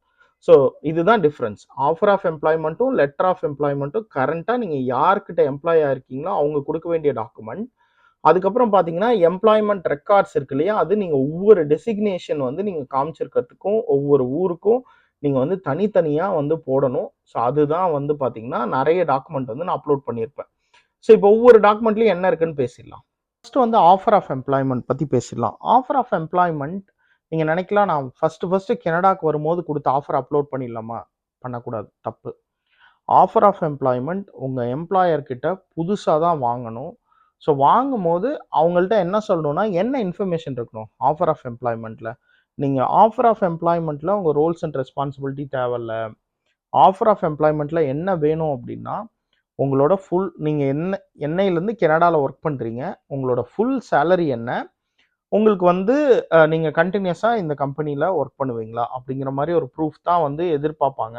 So இதுதான் டிஃப்ரென்ஸ். ஆஃபர் ஆஃப் எம்ப்ளாய்மெண்ட்டும் லெட்டர் ஆஃப் எம்ப்ளாய்மெண்ட்டும் கரண்ட்டாக நீங்கள் யார்கிட்ட employee ஆயிருக்கீங்களோ அவங்க கொடுக்க வேண்டிய டாக்குமெண்ட். அதுக்கப்புறம் பார்த்தீங்கன்னா எம்ப்ளாய்மெண்ட் ரெக்கார்ட்ஸ் இருக்கு இல்லையா, அது நீங்கள் ஒவ்வொரு டெசிக்னேஷன் வந்து நீங்கள் காமிச்சிருக்கிறதுக்கும் ஒவ்வொரு ஊருக்கும் நீங்கள் வந்து தனித்தனியாக வந்து போடணும். ஸோ அதுதான் வந்து பார்த்தீங்கன்னா நிறைய டாக்குமெண்ட் வந்து நான் அப்லோட் பண்ணியிருப்பேன். ஸோ இப்போ ஒவ்வொரு டாக்குமெண்ட்லையும் என்ன இருக்குன்னு பேசிடலாம். ஃபர்ஸ்ட் வந்து ஆஃபர் ஆஃப் எம்ப்ளாய்மெண்ட் பற்றி பேசிடலாம். ஆஃபர் ஆஃப் எம்ப்ளாய்மெண்ட் நீங்கள் நினைக்கலாம், நான் ஃபர்ஸ்ட் கனடாக்கு வரும்போது கொடுத்த ஆஃபர் அப்லோட் பண்ணிடலாமா? பண்ணக்கூடாது, தப்பு. ஆஃபர் ஆஃப் எம்ப்ளாய்மெண்ட் உங்கள் எம்ப்ளாயர் கிட்ட புதுசாக தான் வாங்கணும். ஸோ வாங்கும்போது அவங்கள்ட்ட என்ன சொல்லணும்னா, என்ன இன்ஃபர்மேஷன் இருக்கணும் ஆஃபர் ஆஃப் எம்ப்ளாய்மெண்ட்டில். நீங்கள் ஆஃபர் ஆஃப் எம்ப்ளாய்மெண்ட்டில் உங்கள் ரோல்ஸ் அண்ட் ரெஸ்பான்சிபிலிட்டி தேவையில்ல. ஆஃபர் ஆஃப் எம்ப்ளாய்மெண்ட்டில் என்ன வேணும் அப்படின்னா, உங்களோட ஃபுல் நீங்கள் என்னையிலேருந்து கனடாவில் ஒர்க் பண்ணுறீங்க, உங்களோட ஃபுல் சேலரி என்ன, உங்களுக்கு வந்து நீங்கள் கண்டினியூஸாக இந்த கம்பெனியில் ஒர்க் பண்ணுவீங்களா அப்படிங்கிற மாதிரி ஒரு ப்ரூஃப் தான் வந்து எதிர்பார்ப்பாங்க.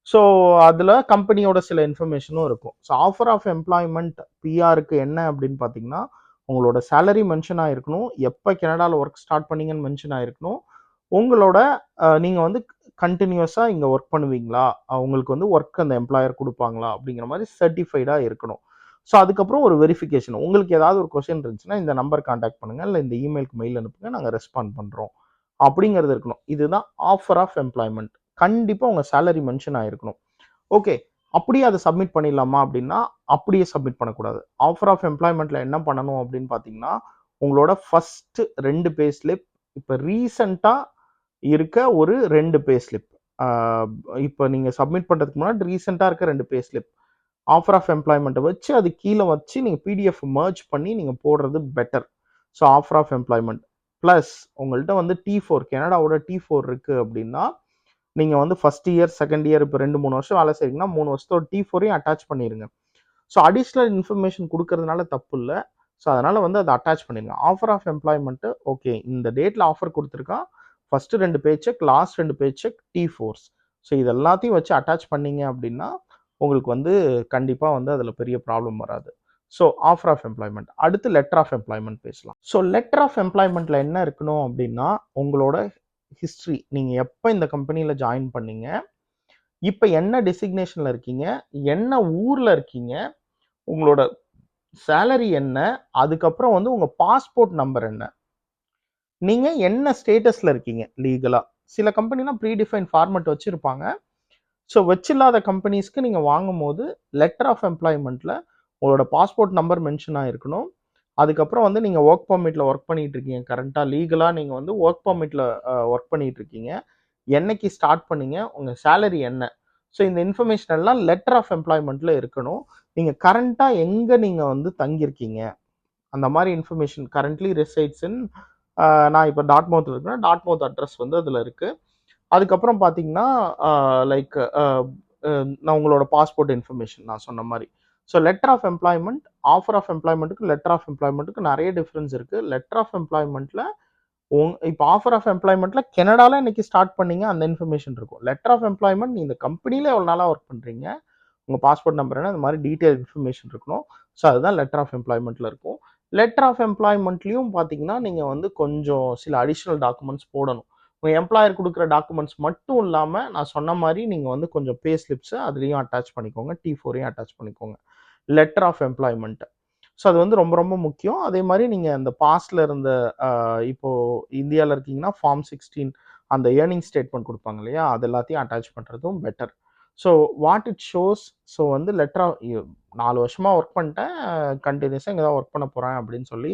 ஸோ அதில் கம்பெனியோட சில இன்ஃபர்மேஷனும் இருக்கும். ஸோ ஆஃபர் ஆஃப் எம்ப்ளாய்மெண்ட் பிஆருக்கு என்ன அப்படின்னு பார்த்தீங்கன்னா, உங்களோட சேலரி மென்ஷன் ஆகிருக்கணும், எப்போ கனடாவில் ஒர்க் ஸ்டார்ட் பண்ணீங்கன்னு மென்ஷன் ஆகிருக்கணும், உங்களோட நீங்கள் வந்து கண்டினியூஸாக இங்கே ஒர்க் பண்ணுவீங்களா, உங்களுக்கு வந்து ஒர்க் அந்த எம்ப்ளாயர் கொடுப்பாங்களா அப்படிங்கிற மாதிரி சர்டிஃபைடாக இருக்கணும். ஸோ அதுக்கப்புறம் ஒரு வெரிஃபிகேஷன். உங்களுக்கு ஏதாவது ஒரு கொஸ்டின் இருந்துச்சுன்னா இந்த நம்பர் கான்டாக்ட் பண்ணுங்கள், இல்லை இந்த இமெயிலுக்கு மெயில் அனுப்புங்க, நாங்கள் ரெஸ்பாண்ட் பண்ணுறோம் அப்படிங்கிறது இருக்கணும். இதுதான் ஆஃபர் ஆஃப் எம்ப்ளாய்மெண்ட். கண்டிப்பாக உங்கள் சேலரி மென்ஷன் ஆகிருக்கணும். ஓகே, அப்படியே அதை சப்மிட் பண்ணிடலாமா அப்படின்னா, அப்படியே சப்மிட் பண்ணக்கூடாது. ஆஃபர் ஆஃப் எம்ப்ளாய்மெண்ட்டில் என்ன பண்ணணும் அப்படின்னு பார்த்தீங்கன்னா, உங்களோட ஃபஸ்ட்டு 2 பே ஸ்லிப், இப்போ ரீசண்டாக இருக்க ஒரு 2 பே ஸ்லிப், இப்போ நீங்கள் சப்மிட் பண்ணுறதுக்கு முன்னாடி ரீசெண்டாக இருக்க 2 பே ஸ்லிப் ஆஃபர் ஆஃப் எம்ப்ளாய்மெண்ட்டை வச்சு அது கீழே வச்சு நீங்கள் பிடிஎஃப் மர்ஜ் பண்ணி நீங்கள் போடுறது better. So offer of employment plus உங்கள்கிட்ட வந்து T4 கனடாவோட T4 இருக்குது அப்படின்னா, நீங்கள் வந்து ஃபஸ்ட் இயர் செகண்ட் இயர் இப்போ 2-3 வருஷம் வேலை செய்றீங்கன்னா 3 வருஷத்தோட T4ஐயும் அட்டாச் பண்ணிடுங்க. ஸோ அடிஷ்னல் இன்ஃபர்மேஷன் கொடுக்கறதுனால தப்பு இல்லை. ஸோ அதனால் வந்து அதை அட்டாச் பண்ணிடுங்க. ஆஃபர் ஆஃப் எம்ப்ளாய்மெண்ட்டு ஓகே, இந்த டேட்டில் ஆஃபர் கொடுத்துருக்கான், first 2 pay check, last 2 pay check, T4s. So இது எல்லாத்தையும் வச்சு அட்டாச் பண்ணீங்க அப்படின்னா உங்களுக்கு வந்து கண்டிப்பாக வந்து அதில் பெரிய ப்ராப்ளம் வராது. So offer of employment. அடுத்து லெட்டர் ஆஃப் எம்ப்ளாய்மெண்ட் பேசலாம். ஸோ லெட்டர் ஆஃப் எம்ப்ளாய்மெண்ட்டில் என்ன இருக்கணும் அப்படின்னா, உங்களோட ஹிஸ்ட்ரி, நீங்கள் எப்போ இந்த கம்பெனியில் ஜாயின் பண்ணீங்க, இப்போ என்ன டெசிக்னேஷனில் இருக்கீங்க, என்ன ஊரில் இருக்கீங்க, உங்களோட சேலரி என்ன, அதுக்கப்புறம் வந்து உங்கள் பாஸ்போர்ட் நம்பர் என்ன, நீங்கள் என்ன ஸ்டேட்டஸில் இருக்கீங்க லீகலாக. சில கம்பெனிலாம் ப்ரீடிஃபைன் ஃபார்மெட் வச்சுருப்பாங்க. ஸோ வச்சில்லாத கம்பெனிஸ்க்கு நீங்கள் வாங்கும்போது லெட்டர் ஆஃப் எம்ப்ளாய்மெண்ட்டில் உங்களோட பாஸ்போர்ட் நம்பர் மென்ஷன் ஆகிருக்கணும். அதுக்கப்புறம் வந்து நீங்கள் ஒர்க் பர்மிட்டில் ஒர்க் பண்ணிகிட்டு இருக்கீங்க, கரண்ட்டாக லீகலாக நீங்கள் வந்து ஒர்க் பர்மிட்டில் ஒர்க் பண்ணிகிட்டு இருக்கீங்க, என்னைக்கு ஸ்டார்ட் பண்ணீங்க, உங்கள் சேலரி என்ன. ஸோ இந்த இன்ஃபர்மேஷன் எல்லாம் லெட்டர் ஆஃப் எம்ப்ளாய்மெண்ட்டில் இருக்கணும். நீங்கள் கரண்ட்டாக எங்கே நீங்கள் வந்து தங்கியிருக்கீங்க, அந்த மாதிரி இன்ஃபர்மேஷன். கரண்ட்லி ரெசைட்ஸ் இன், நான் இப்போ டாட்மவுத்தில் இருக்கேன்னா டாட்மவுத் அட்ரஸ் வந்து அதில் இருக்குது. அதுக்கப்புறம் பார்த்தீங்கன்னா லைக் நான் உங்களோட பாஸ்போர்ட் இன்ஃபர்மேஷன் நான் சொன்ன மாதிரி. So letter of employment, offer of எம்ப்ளாய்மெண்ட்டுக்கு லெட்டர் ஆஃப் எம்ப்ளாய்மெண்ட்டுக்கு நிறைய டிஃப்ரென்ஸ் இருக்குது. லெட்டர் ஆஃப் எம்ப்ளாய்மெண்ட்டில் இப்போ ஆஃபர் ஆஃப் எம்ப்ளாய்மெண்ட்டில் கனடாவில் இன்னைக்கு ஸ்டார்ட் பண்ணீங்க அந்த இன்ஃபர்மேஷன் இருக்கும். லெட்டர் ஆஃப் எம்ப்ளாய்மெண்ட் இந்த கம்பெனியில் எவ்வளோ நாளாக ஒர்க் பண்ணுறீங்க, உங்கள் பாஸ்போர்ட் நம்பர் என்ன, இந்த மாதிரி டீட்டெயில் இன்ஃபர்மேஷன் இருக்கணும். ஸோ அதுதான் லெட்டர் ஆஃப் எம்ப்ளாய்மெண்ட்டில் இருக்கும். லெட்டர் ஆஃப் எம்ப்ளாய்மெண்ட்லேயும் பார்த்தீங்கன்னா நீங்கள் வந்து கொஞ்சம் சில அடிஷ்னல் டாக்குமெண்ட்ஸ் போடணும். உங்கள் எம்ப்ளாயர் கொடுக்குற டாக்குமெண்ட்ஸ் மட்டும் இல்லாமல் நான் சொன்ன மாதிரி நீங்கள் வந்து கொஞ்சம் பே ஸ்லிப்ஸை அதுலேயும் அட்டாச் பண்ணிக்கோங்க, T4ஐயும் அட்டாச் பண்ணிக்கோங்க லெட்டர் ஆஃப் எம்ப்ளாய்மெண்ட்டை. ஸோ அது வந்து ரொம்ப ரொம்ப முக்கியம். அதே மாதிரி நீங்கள் அந்த பாஸ்டில் இருந்த இப்போது இந்தியாவில் இருக்கீங்கன்னா ஃபார்ம் 16 அந்த ஏர்னிங் ஸ்டேட்மெண்ட் கொடுப்பாங்க இல்லையா, அது எல்லாத்தையும் அட்டாச் பண்ணுறதும் better. So what it shows, so வந்து லெட்டர் 4 வருஷமாக ஒர்க் பண்ணிட்டேன், கண்டினியூஸாக இங்கே தான் ஒர்க் பண்ண போகிறேன் அப்படின்னு சொல்லி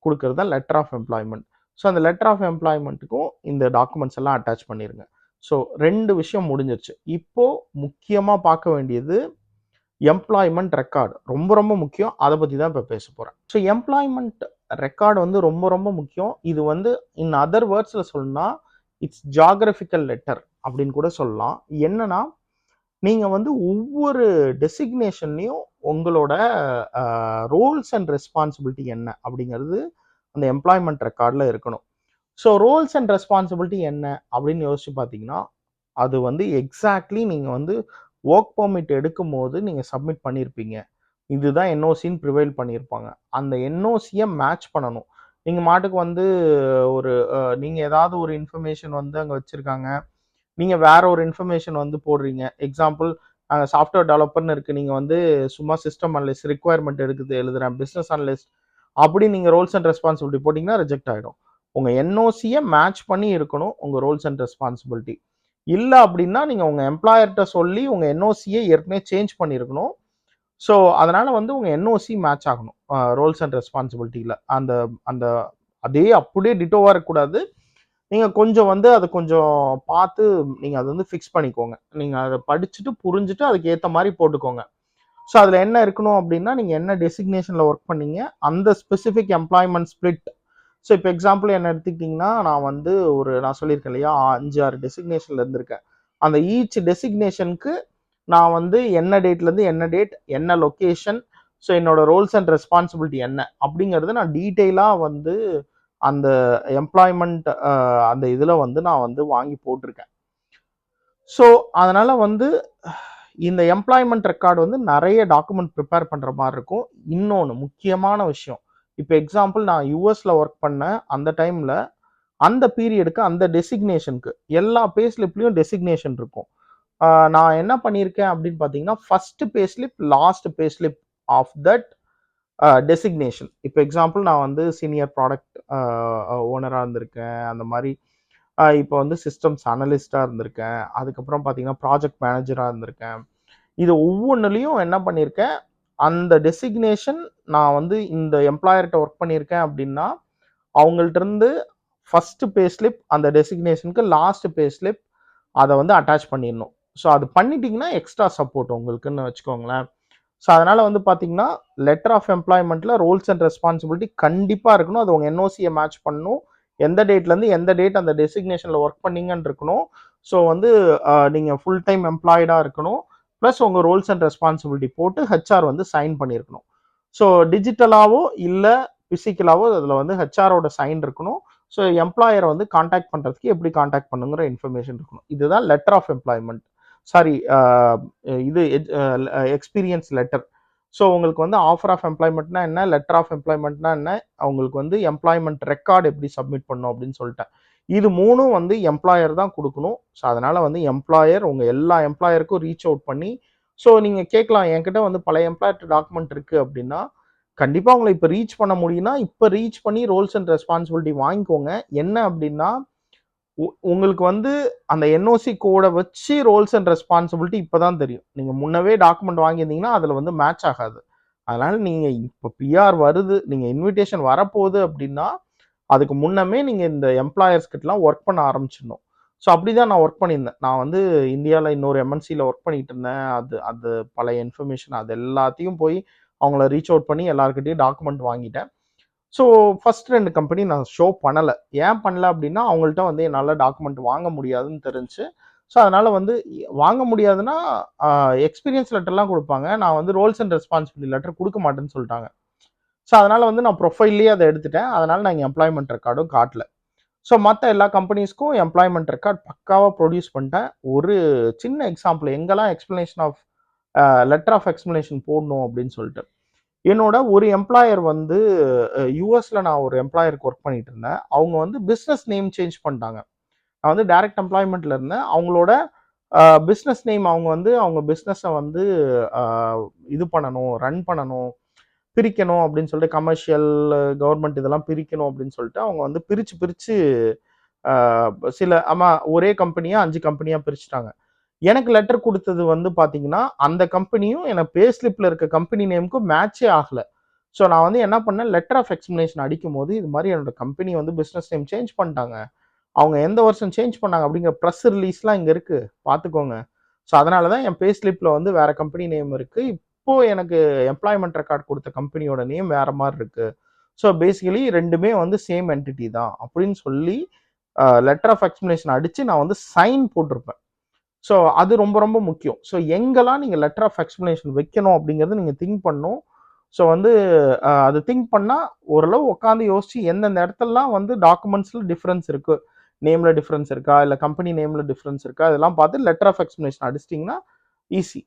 கொடுக்குறது தான் லெட்டர் ஆஃப் எம்ப்ளாய்மெண்ட். ஸோ அந்த லெட்டர் ஆஃப் எம்ப்ளாய்மெண்ட்டுக்கும் இந்த டாக்குமெண்ட்ஸ் எல்லாம் அட்டாச் பண்ணிடுங்க. ஸோ 2 விஷயம் முடிஞ்சிருச்சு. இப்போது முக்கியமாக பார்க்க வேண்டியது எம்ப்ளாய்மெண்ட் ரெக்கார்டு. ரொம்ப ரொம்ப முக்கியம். அதை பற்றி தான் இப்போ பேச போகிறேன். ஸோ எம்ப்ளாய்மெண்ட் ரெக்கார்டு வந்து ரொம்ப ரொம்ப முக்கியம். இது வந்து இன் அதர் வேர்ட்ஸில் சொல்லணும்னா இட்ஸ் ஜியாகிரபிக்கல் லெட்டர் அப்படின்னு கூட சொல்லலாம். என்னன்னா, நீங்கள் வந்து ஒவ்வொரு டெசிக்னேஷன்லையும் உங்களோட ரோல்ஸ் அண்ட் ரெஸ்பான்சிபிலிட்டி என்ன அப்படிங்கிறது அந்த எம்ப்ளாய்மெண்ட் ரெக்கார்டில் இருக்கணும். ஸோ ரோல்ஸ் அண்ட் ரெஸ்பான்சிபிலிட்டி என்ன அப்படின்னு யோசிச்சு பார்த்தீங்கன்னா, அது வந்து எக்ஸாக்ட்லி நீங்கள் வந்து ஒர்க் பெர்மிட் எடுக்கும்போது நீங்கள் சப்மிட் பண்ணியிருப்பீங்க. இதுதான் என்ஓசின்னு ப்ரிவைல் பண்ணியிருப்பாங்க. அந்த என்ஓசியை மேட்ச் பண்ணணும். நீங்கள் மாட்டுக்கு வந்து ஒரு நீங்கள் ஏதாவது ஒரு இன்ஃபர்மேஷன் வந்து அங்கே வச்சுருக்காங்க. நீங்கள் வேற ஒரு இன்ஃபர்மேஷன் வந்து போடுறீங்க. எக்ஸாம்பிள் சாஃப்ட்வேர் டெவலப்பர்னு இருக்குது. நீங்கள் வந்து சும்மா சிஸ்டம் அனலிஸ்ட் ரிக்வயர்மெண்ட் எடுக்குது எழுதுறேன், பிஸ்னஸ் அனலிஸ்ட் அப்படி நீங்கள் ரோல்ஸ் அண்ட் ரெஸ்பான்சிபிலிட்டி போட்டிங்கன்னா ரிஜெக்ட் ஆகிடும். உங்கள் என்ஓசியை மேட்ச் பண்ணி இருக்கணும் உங்கள் ரோல்ஸ் அண்ட் ரெஸ்பான்சிபிலிட்டி. இல்லை அப்படின்னா நீங்கள் உங்கள் எம்ப்ளாயர்கிட்ட சொல்லி உங்கள் என்ஓசியை ஏற்கனவே சேஞ்ச் பண்ணியிருக்கணும். ஸோ அதனால் வந்து உங்கள் என்ஓசி மேட்ச் ஆகணும் ரோல்ஸ் அண்ட் ரெஸ்பான்சிபிலிட்டியில். அந்த அந்த அதே அப்படியே டிட்டோவாக இருக்கக்கூடாது. நீங்கள் கொஞ்சம் வந்து அதை கொஞ்சம் பார்த்து நீங்கள் அதை வந்து ஃபிக்ஸ் பண்ணிக்கோங்க. நீங்கள் அதை படிச்சுட்டு புரிஞ்சுட்டு அதுக்கு ஏற்ற மாதிரி போட்டுக்கோங்க. ஸோ அதில் என்ன இருக்கணும் அப்படின்னா, நீங்கள் என்ன டெசிக்னேஷனில் ஒர்க் பண்ணீங்க, அந்த ஸ்பெசிஃபிக் எம்ப்ளாய்மெண்ட் ஸ்பிளிட். ஸோ இப்போ எக்ஸாம்பிள் என்ன எடுத்துக்கிட்டிங்கன்னா, நான் சொல்லியிருக்கேன் இல்லையா, 5-6 டெசிக்னேஷனில் இருந்திருக்கேன். அந்த ஈச் டெசிக்னேஷனுக்கு நான் வந்து என்ன டேட்லேருந்து என்ன டேட், என்ன லொக்கேஷன், ஸோ என்னோட ரோல்ஸ் அண்ட் ரெஸ்பான்சிபிலிட்டி என்ன அப்படிங்கிறது நான் டீட்டெயிலாக வந்து அந்த எம்ப்ளாய்மெண்ட் அந்த இதில் வந்து நான் வந்து வாங்கி போட்டிருக்கேன். ஸோ அதனால் வந்து இந்த எம்ப்ளாய்மெண்ட் ரெக்கார்டு வந்து நிறைய டாக்குமெண்ட் ப்ரிப்பேர் பண்ணுற மாதிரி இருக்கும். இன்னொன்று முக்கியமான விஷயம், இப்போ எக்ஸாம்பிள் நான் யூஎஸில் ஒர்க் பண்ணேன். அந்த டைமில் அந்த பீரியடுக்கு அந்த டெசிக்னேஷனுக்கு எல்லா பே ஸ்லிப்லேயும் டெசிக்னேஷன் இருக்கும். நான் என்ன பண்ணியிருக்கேன் அப்படின்னு பார்த்தீங்கன்னா, first pay slip, last pay slip of that designation. இப்போ எக்ஸாம்பிள் நான் வந்து சீனியர் ப்ராடக்ட் ஓனராக இருந்திருக்கேன். அந்த மாதிரி இப்போ வந்து சிஸ்டம்ஸ் அனலிஸ்டாக இருந்திருக்கேன். அதுக்கப்புறம் பார்த்தீங்கன்னா ப்ராஜெக்ட் மேனேஜராக இருந்திருக்கேன். இது ஒவ்வொன்றுலையும் என்ன பண்ணியிருக்கேன், அந்த டெசிக்னேஷன் நான் வந்து இந்த எம்ப்ளாயர்கிட்ட ஒர்க் பண்ணியிருக்கேன் அப்படின்னா, அவங்கள்ட்ட இருந்து ஃபர்ஸ்ட் பே ஸ்லிப் அந்த டெசிக்னேஷனுக்கு, லாஸ்ட் பே ஸ்லிப் அதை வந்து அட்டாச் பண்ணிடணும். ஸோ அது பண்ணிட்டீங்கன்னா எக்ஸ்ட்ரா சப்போர்ட் உங்களுக்குன்னு வச்சுக்கோங்களேன். ஸோ அதனால் வந்து பார்த்தீங்கன்னா, லெட்டர் ஆஃப் எம்ப்ளாய்மெண்ட்டில் ரோல்ஸ் அண்ட் ரெஸ்பான்சிபிலிட்டி கண்டிப்பாக இருக்கணும். அது உங்கள் என்ஓசியை மேட்ச் பண்ணணும். எந்த டேட்லேருந்து எந்த டேட் அந்த டெசிக்னேஷனில் ஒர்க் பண்ணீங்கன்னு இருக்கணும். ஸோ வந்து நீங்கள் ஃபுல் டைம் எம்ப்ளாய்டாக இருக்கணும். ப்ளஸ் உங்கள் ரோல்ஸ் அண்ட் ரெஸ்பான்சிபிலிட்டி போட்டு ஹெச்ஆர் வந்து சைன் பண்ணியிருக்கணும். ஸோ டிஜிட்டலாவோ இல்லை ஃபிசிக்கலாவோ அதில் வந்து ஹெச்ஆரோட சைன் இருக்கணும். ஸோ எம்ப்ளாயரை வந்து காண்டாக்ட் பண்ணுறதுக்கு எப்படி காண்டாக்ட் பண்ணுங்கிற இன்ஃபர்மேஷன் இருக்கணும். இதுதான் லெட்டர் ஆஃப் எம்ப்ளாய்மெண்ட். சாரி, இது எக்ஸ்பீரியன்ஸ் லெட்டர். ஸோ உங்களுக்கு வந்து ஆஃபர் ஆஃப் எம்ப்ளாய்மெண்ட்னா என்ன, லெட்டர் ஆஃப் எம்ப்ளாய்மெண்ட்னா என்ன, அவங்களுக்கு வந்து எம்ப்ளாய்மெண்ட் ரெக்கார்டு எப்படி சப்மிட் பண்ணும் அப்படின்னு சொல்லிட்டேன். இது மூணும் வந்து எம்ப்ளாயர் தான் கொடுக்கணும். ஸோ அதனால் வந்து எம்ப்ளாயர் உங்கள் எல்லா எம்ப்ளாயருக்கும் ரீச் அவுட் பண்ணி, ஸோ நீங்கள் கேட்கலாம், என்கிட்ட வந்து பழைய எம்ப்ளாயர் டாக்குமெண்ட் இருக்குது அப்படின்னா, கண்டிப்பாக உங்களை இப்போ ரீச் பண்ண முடியும்னா இப்போ ரீச் பண்ணி ரோல்ஸ் அண்ட் ரெஸ்பான்சிபிலிட்டி வாங்கிக்கோங்க. என்ன அப்படின்னா, உங்களுக்கு வந்து அந்த என்ஓசி கோடை வச்சு ரோல்ஸ் அண்ட் ரெஸ்பான்சிபிலிட்டி இப்போ தான் தெரியும். நீங்கள் முன்னவே டாக்குமெண்ட் வாங்கியிருந்தீங்கன்னா அதில் வந்து மேட்ச் ஆகாது. அதனால் நீங்கள் இப்போ பிஆர் வருது, நீங்கள் இன்விடேஷன் வரப்போகுது அப்படின்னா, அதுக்கு முன்னமே நீங்கள் இந்த எம்ப்ளாயர்ஸ் கிட்டலாம் ஒர்க் பண்ண ஆரம்பிச்சிடணும். ஸோ அப்படி தான் நான் ஒர்க் பண்ணியிருந்தேன். நான் வந்து இந்தியாவில் இன்னொரு எம்என்சியில் ஒர்க் பண்ணிட்டு இருந்தேன். அது பழைய இன்ஃபர்மேஷன் அது எல்லாத்தையும் போய் அவங்கள ரீச் அவுட் பண்ணி எல்லாருக்கிட்டையும் டாக்குமெண்ட் வாங்கிட்டேன். ஸோ ஃபர்ஸ்ட் 2 கம்பெனி நான் ஷோ பண்ணலை. ஏன் பண்ணல அப்படின்னா, அவங்கள்ட்ட வந்து என்னால் டாக்குமெண்ட் வாங்க முடியாதுன்னு தெரிஞ்சு. ஸோ அதனால் வந்து வாங்க முடியாதுன்னா எக்ஸ்பீரியன்ஸ் லெட்டர்லாம் கொடுப்பாங்க. நான் வந்து ரோல்ஸ் அண்ட் ரெஸ்பான்சிபிலிட்டி லெட்டர் கொடுக்க மாட்டேன்னு சொல்லிட்டாங்க. ஸோ அதனால் வந்து நான் ப்ரொஃபைல்லேயே அதை எடுத்துட்டேன். அதனால் நான் எம்ப்ளாய்மெண்ட் ரெக்கார்டும் காட்டல. ஸோ மற்ற எல்லா கம்பெனிஸ்க்கும் எம்ப்ளாய்மெண்ட் ரெக்கார்ட் பக்காவாக ப்ரொடியூஸ் பண்ணிட்டேன். ஒரு சின்ன எக்ஸாம்பிள் எங்கெல்லாம் explanation of letter of explanation போடணும் அப்படின்னு சொல்லிட்டு. என்னோட ஒரு எம்ப்ளாயர் வந்து யூஎஸ்ல நான் ஒரு எம்ப்ளாயருக்கு ஒர்க் பண்ணிட்டு இருந்தேன். அவங்க வந்து பிஸ்னஸ் நேம் சேஞ்ச் பண்ணிட்டாங்க. நான் வந்து டைரக்ட் எம்ப்ளாய்மெண்ட்ல இருந்தேன். அவங்களோட பிஸ்னஸ் நேம் அவங்க வந்து அவங்க பிஸ்னஸை வந்து இது பண்ணணும், ரன் பண்ணணும், பிரிக்கணும் அப்படின்னு சொல்லிட்டு கமர்ஷியல், கவர்மெண்ட் இதெல்லாம் பிரிக்கணும் அப்படின்னு சொல்லிட்டு அவங்க வந்து பிரித்து பிரித்து சில ஒரே கம்பெனியாக 5 கம்பெனியாக பிரிச்சுட்டாங்க. எனக்கு லெட்டர் கொடுத்தது வந்து பார்த்தீங்கன்னா, அந்த கம்பெனியும் எனக்கு பே ஸ்லிப்பில் இருக்க கம்பெனி நேமுக்கும் மேட்சே ஆகலை. ஸோ நான் வந்து என்ன பண்ணேன், லெட்டர் ஆஃப் எக்ஸ்ப்ளனேஷன் அடிக்கும்போது இது மாதிரி என்னோட கம்பெனி வந்து பிஸ்னஸ் நேம் சேஞ்ச் பண்ணிட்டாங்க. அவங்க எந்த வருஷம் சேஞ்ச் பண்ணாங்க அப்படிங்கிற ப்ரெஸ் ரிலீஸ்லாம் இங்கே இருக்குது, பார்த்துக்கோங்க. ஸோ அதனால தான் என் பே ஸ்லிப்பில் வந்து வேறு கம்பெனி நேம் இருக்குது. இப்போது எனக்கு எம்ப்ளாய்மெண்ட் ரெக்கார்ட் கொடுத்த கம்பெனியோட நேம் வேறு மாதிரி இருக்குது. ஸோ பேசிக்கலி 2மே வந்து சேம் என்டிட்டி தான் அப்படின்னு சொல்லி லெட்டர் ஆஃப் எக்ஸ்ப்ளனேஷன் அடித்து நான் வந்து சைன் போட்டிருப்பேன். ஸோ அது ரொம்ப ரொம்ப முக்கியம். ஸோ எங்கெல்லாம் நீங்கள் லெட்டர் ஆஃப் எக்ஸ்ப்ளனேஷன் வைக்கணும் அப்படிங்கிறது நீங்கள் திங்க் பண்ணணும். ஸோ வந்து அது திங்க் பண்ணால் ஓரளவு உட்காந்து யோசிச்சு எந்தெந்த இடத்துலலாம் வந்து டாக்குமெண்ட்ஸில் டிஃப்ரென்ஸ் இருக்குது, நேமில் டிஃப்ரென்ஸ் இருக்கா, இல்லை கம்பெனி நேமில் டிஃப்ரென்ஸ் இருக்கா, இதெல்லாம் பார்த்து லெட்டர் ஆஃப் எக்ஸ்ப்ளனேஷன் அடிச்சிட்டிங்கன்னா ஈஸி.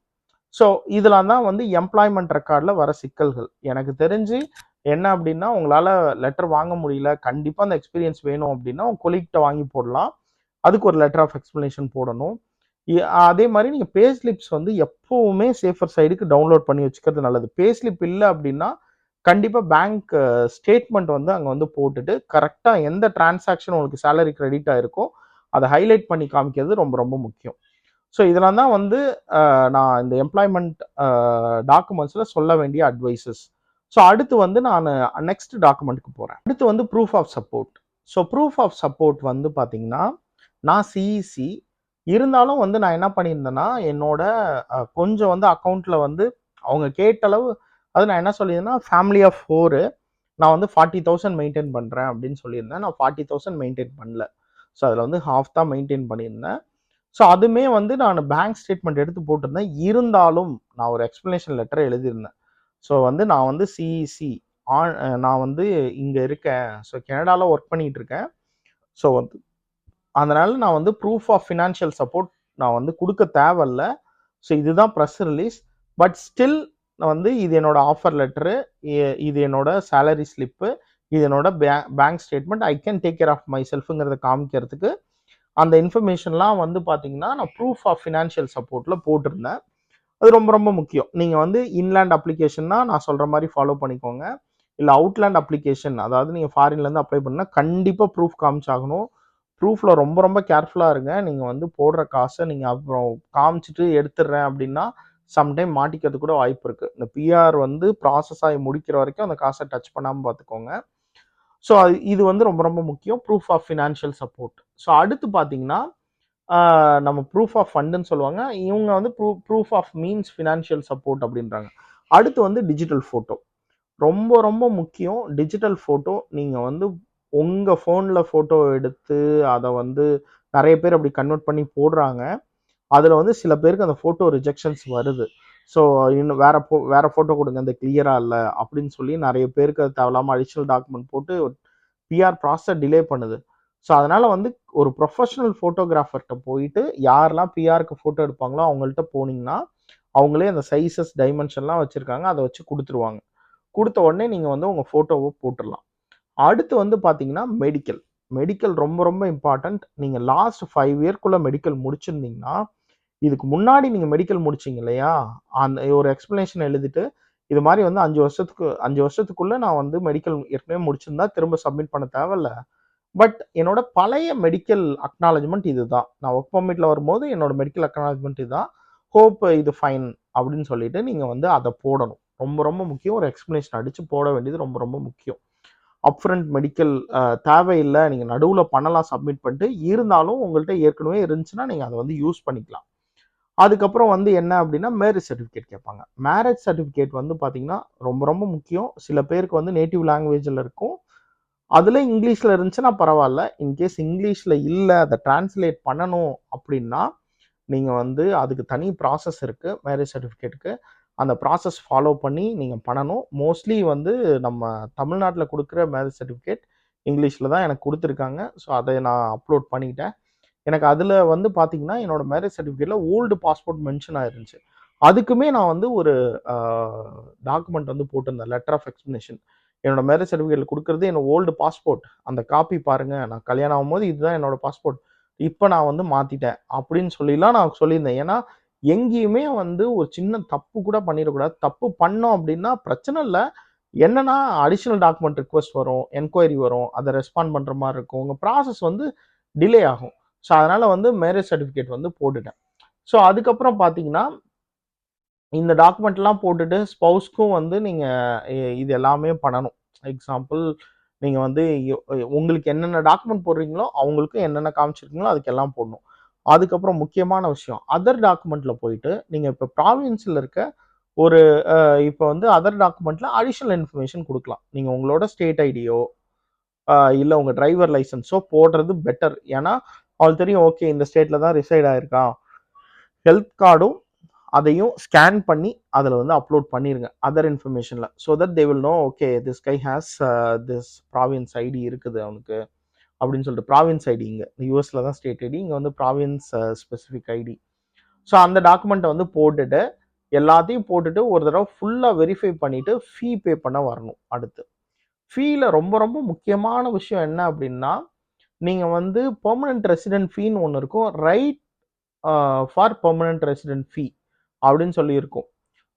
ஸோ இதெல்லாம் தான் வந்து எம்ப்ளாய்மெண்ட் ரெக்கார்டில் வர சிக்கல்கள். எனக்கு தெரிஞ்சு என்ன அப்படின்னா, உங்களால் லெட்டர் வாங்க முடியல, கண்டிப்பாக அந்த எக்ஸ்பீரியன்ஸ் வேணும் அப்படின்னா உங்கள் கொலீக்கிட்ட வாங்கி போடலாம். அதுக்கு ஒரு லெட்டர் ஆஃப் எக்ஸ்ப்ளனேஷன் போடணும். அதே மாதிரி நீங்கள் பே ஸ்லிப்ஸ் வந்து எப்போவுமே சேஃபர் சைடுக்கு டவுன்லோட் பண்ணி வச்சுக்கிறது நல்லது. பே ஸ்லிப் இல்லை அப்படின்னா கண்டிப்பாக பேங்க் ஸ்டேட்மெண்ட் வந்து அங்கே வந்து போட்டுட்டு கரெக்டாக எந்த டிரான்சாக்ஷன் உங்களுக்கு சேலரி கிரெடிட் ஆயிருக்கோ அதை ஹைலைட் பண்ணி காமிக்கிறது ரொம்ப ரொம்ப முக்கியம். ஸோ இதெல்லாம் தான் வந்து நான் இந்த எம்ப்ளாய்மெண்ட் டாக்குமெண்ட்ஸில் சொல்ல வேண்டிய அட்வைசஸ். ஸோ அடுத்து வந்து நான் நெக்ஸ்ட் டாக்குமெண்ட்டுக்கு போகிறேன். அடுத்து வந்து proof of support. So proof of support வந்து பார்த்தீங்கன்னா, நான் சிஇசி இருந்தாலும் வந்து நான் என்ன பண்ணியிருந்தேன்னா, என்னோட கொஞ்சம் வந்து அக்கௌண்ட்டில் வந்து அவங்க கேட்டளவு, அது நான் என்ன சொல்லியிருந்தேன்னா, ஃபேமிலி ஆஃப் 4 நான் வந்து 40,000 மெயின்டைன் பண்ணுறேன் அப்படின்னு சொல்லியிருந்தேன். நான் 40,000 மெயின்டைன் பண்ணல. ஸோ அதில் வந்து ஹாஃப் தான் மெயின்டைன் பண்ணியிருந்தேன். ஸோ அதுவுமே வந்து நான் பேங்க் ஸ்டேட்மெண்ட் எடுத்து போட்டிருந்தேன். இருந்தாலும் நான் ஒரு எக்ஸ்ப்ளனேஷன் லெட்டர் எழுதியிருந்தேன். ஸோ வந்து நான் வந்து சிஇசி நான் வந்து இங்கே இருக்கேன். ஸோ கனடாவில் ஒர்க் பண்ணிகிட்டு இருக்கேன். ஸோ வந்து அதனால் நான் வந்து ப்ரூஃப் ஆஃப் ஃபினான்ஷியல் சப்போர்ட் நான் வந்து கொடுக்க தேவையில்ல. ஸோ இதுதான் ப்ரெஸ் ரிலீஸ். பட் ஸ்டில் வந்து இது என்னோட ஆஃபர் லெட்டரு, இது என்னோட சேலரி ஸ்லிப்பு, இது என்னோட bank statement, I can take care of my செல்ஃபுங்கிறத காமிக்கிறதுக்கு அந்த இன்ஃபர்மேஷன்லாம் வந்து பார்த்தீங்கன்னா நான் ப்ரூஃப் ஆஃப் ஃபினான்ஷியல் சப்போர்ட்டில் போட்டிருந்தேன். அது ரொம்ப ரொம்ப முக்கியம். நீங்கள் வந்து இன்லேண்ட் அப்ளிகேஷன்னா நான் சொல்கிற மாதிரி ஃபாலோ பண்ணிக்கோங்க. இல்லை அவுட்லேண்ட் அப்ளிகேஷன், அதாவது நீங்கள் ஃபாரின்லேருந்து அப்ளை பண்ணால் கண்டிப்பாக ப்ரூஃப் காமிச்சாகணும். ப்ரூஃபில் ரொம்ப ரொம்ப கேர்ஃபுல்லாக இருங்க. நீங்கள் வந்து போடுற காசை நீங்கள் அப்புறம் காமிச்சிட்டு எடுத்துடுறேன் அப்படின்னா சம்டைம் மாட்டிக்கிறது கூட வாய்ப்பு இருக்குது. இந்த பிஆர் வந்து ப்ராசஸ் ஆகி முடிக்கிற வரைக்கும் அந்த காசை டச் பண்ணாமல் பார்த்துக்கோங்க. ஸோ இது வந்து ரொம்ப ரொம்ப முக்கியம், proof of financial support. So அடுத்து பார்த்தீங்கன்னா, நம்ம ப்ரூஃப் ஆஃப் ஃபண்டுன்னு சொல்லுவாங்க. இவங்க வந்து proof of means financial support அப்படின்றாங்க. அடுத்து வந்து டிஜிட்டல் ஃபோட்டோ. ரொம்ப ரொம்ப முக்கியம் டிஜிட்டல் ஃபோட்டோ. நீங்கள் வந்து உங்கள் ஃபோனில் ஃபோட்டோ எடுத்து அதை வந்து நிறைய பேர் அப்படி கன்வெர்ட் பண்ணி போடுறாங்க. அதில் வந்து சில பேருக்கு அந்த ஃபோட்டோ ரிஜெக்ஷன்ஸ் வருது. ஸோ இன்னும் வேற ஃபோட்டோ கொடுங்க, இந்த கிளியராக இல்லை அப்படின்னு சொல்லி நிறைய பேருக்கு அது தேவையில்லாமல் அடிஷ்னல் டாக்குமெண்ட் போட்டு பிஆர் ப்ராசஸ் டிலே பண்ணுது. ஸோ அதனால் வந்து ஒரு ப்ரொஃபஷனல் ஃபோட்டோகிராஃபர்கிட்ட போயிட்டு யாரெல்லாம் பிஆருக்கு ஃபோட்டோ எடுப்பாங்களோ அவங்கள்ட்ட போனீங்கன்னா அவங்களே அந்த சைஸஸ் டைமென்ஷன்லாம் வச்சுருக்காங்க, அதை வச்சு கொடுத்துருவாங்க. கொடுத்த உடனே நீங்கள் வந்து உங்கள் ஃபோட்டோவை போட்டுடலாம். அடுத்து வந்து பார்த்தீங்கன்னா மெடிக்கல். மெடிக்கல் ரொம்ப ரொம்ப இம்பார்ட்டண்ட். நீங்கள் லாஸ்ட் 5 இயர்க்குள்ளே மெடிக்கல் முடிச்சிருந்தீங்கன்னா, இதுக்கு முன்னாடி நீங்கள் மெடிக்கல் முடிச்சிங்க இல்லையா, அந்த ஒரு எக்ஸ்ப்ளனேஷன் எழுதிட்டு இது மாதிரி வந்து 5 வருஷத்துக்குள்ளே நான் வந்து மெடிக்கல் ஏற்கனவே முடிச்சிருந்தா திரும்ப சப்மிட் பண்ண தேவையில்ல. பட் என்னோட பழைய மெடிக்கல் அக்னாலஜ்மெண்ட் இதுதான். நான் ஒர்க் பர்மிட்டில் வரும்போது என்னோட மெடிக்கல் அக்னாலஜ்மெண்ட் இதுதான். ஹோப் இது ஃபைன் அப்படின்னு சொல்லிட்டு நீங்கள் வந்து அதை போடணும். ரொம்ப ரொம்ப முக்கியம். ஒரு எக்ஸ்ப்ளனேஷன் அடித்து போட வேண்டியது ரொம்ப ரொம்ப முக்கியம். அப்ஃப்ரண்ட் மெடிக்கல் தேவையில்லை, நீங்கள் நடுவில் பண்ணலாம் சப்மிட் பண்ணிட்டு. இருந்தாலும் உங்கள்கிட்ட ஏற்கனவே இருந்துச்சுன்னா நீங்கள் அதை வந்து யூஸ் பண்ணிக்கலாம். அதுக்கப்புறம் வந்து என்ன அப்படின்னா மேரேஜ் சர்டிஃபிகேட் கேட்பாங்க. மேரேஜ் சர்டிஃபிகேட் வந்து பார்த்தீங்கன்னா ரொம்ப ரொம்ப முக்கியம். சில பேருக்கு வந்து நேட்டிவ் லாங்குவேஜில் இருக்கும், அதில் இங்கிலீஷில் இருந்துச்சுன்னா பரவாயில்ல. இன்கேஸ் இங்கிலீஷில் இல்லை, அதை டிரான்ஸ்லேட் பண்ணணும் அப்படின்னா நீங்கள் வந்து அதுக்கு தனி ப்ராசஸ் இருக்குது மேரேஜ் சர்டிஃபிகேட்டுக்கு. அந்த ப்ராசஸ் ஃபாலோ பண்ணி நீங்கள் பண்ணணும். மோஸ்ட்லி வந்து நம்ம தமிழ்நாட்டில் கொடுக்குற மேரேஜ் சர்டிஃபிகேட் இங்கிலீஷில் தான் எனக்கு கொடுத்துருக்காங்க. ஸோ அதை நான் அப்லோட் பண்ணிட்டேன். எனக்கு அதில் வந்து பார்த்தீங்கன்னா என்னோட மேரேஜ் சர்டிஃபிகேட்டில் ஓல்டு பாஸ்போர்ட் மென்ஷன் ஆயிருந்துச்சு. அதுக்குமே நான் வந்து ஒரு டாக்குமெண்ட் வந்து போட்டிருந்தேன், லெட்டர் ஆஃப் எக்ஸ்ப்ளனேஷன். என்னோட மேரேஜ் சர்டிஃபிகேட்டில் கொடுக்குறது என்னோட ஓல்டு பாஸ்போர்ட், அந்த காப்பி பாருங்கள், நான் கல்யாணம் ஆகும்போது இதுதான் என்னோட பாஸ்போர்ட், இப்போ நான் வந்து மாற்றிட்டேன் அப்படின்னு சொல்லிலாம் நான் சொல்லியிருந்தேன். ஏன்னா எங்கேயுமே வந்து ஒரு சின்ன தப்பு கூட பண்ணிடக்கூடாது. தப்பு பண்ணோம் அப்படின்னா பிரச்சனை இல்லை. என்னன்னா அடிஷ்னல் டாக்குமெண்ட் ரிக்வஸ்ட் வரும், என்கொயரி வரும், அதை ரெஸ்பாண்ட் பண்ணுற மாதிரி இருக்கும். உங்கள் ப்ராசஸ் வந்து டிலே ஆகும். ஸோ அதனால் வந்து மேரேஜ் சர்டிஃபிகேட் வந்து போட்டுட்டேன். ஸோ அதுக்கப்புறம் பார்த்தீங்கன்னா இந்த டாக்குமெண்ட்லாம் போட்டுட்டு ஸ்பௌஸ்க்கும் வந்து நீங்கள் இது எல்லாமே பண்ணணும். எக்ஸாம்பிள் நீங்கள் வந்து உங்களுக்கு என்னென்ன டாக்குமெண்ட் போடுறீங்களோ அவங்களுக்கு என்னென்ன காமிச்சிருக்கீங்களோ அதுக்கெல்லாம் போடணும். அதுக்கப்புறம் முக்கியமான விஷயம், அதர் டாக்குமெண்ட்டில் போயிட்டு நீங்கள் இப்போ ப்ராவின்ஸில் இருக்க ஒரு இப்போ வந்து அதர் டாக்குமெண்ட்டில் அடிஷ்னல் இன்ஃபர்மேஷன் கொடுக்கலாம். நீங்கள் உங்களோட ஸ்டேட் ஐடியோ இல்லை உங்கள் டிரைவர் லைசன்ஸோ போடுறது பெட்டர். ஏன்னா அவங்களுக்கு தெரியும், ஓகே இந்த ஸ்டேட்டில் தான் ரிசைட் ஆகிருக்கான். ஹெல்த் கார்டும் அதையும் ஸ்கேன் பண்ணி அதில் வந்து அப்லோட் பண்ணிடுங்க அதர் இன்ஃபர்மேஷனில். So that they will know okay this guy has this province ID இருக்குது அவனுக்கு அப்படின்னு சொல்லிட்டு. ப்ராவின்ஸ் ஐடி இங்கே யூஎஸில் தான் ஸ்டேட் ஐடி, இங்கே வந்து ப்ராவின்ஸ் ஸ்பெசிஃபிக் ஐடி. ஸோ அந்த டாக்குமெண்ட்டை வந்து போட்டுட்டு எல்லாத்தையும் போட்டுட்டு ஒரு தடவை ஃபுல்லாக வெரிஃபை பண்ணிவிட்டு ஃபீ பே பண்ண வரணும். அடுத்து ஃபீல ரொம்ப ரொம்ப முக்கியமான விஷயம் என்ன அப்படின்னா, நீங்கள் வந்து பெர்மனன்ட் ரெசிடென்ட் ஃபீன்னு ஒன்று இருக்கும், ரைட் ஃபார் பெர்மனன்ட் ரெசிடென்ட் ஃபீ அப்படின்னு சொல்லியிருக்கும்.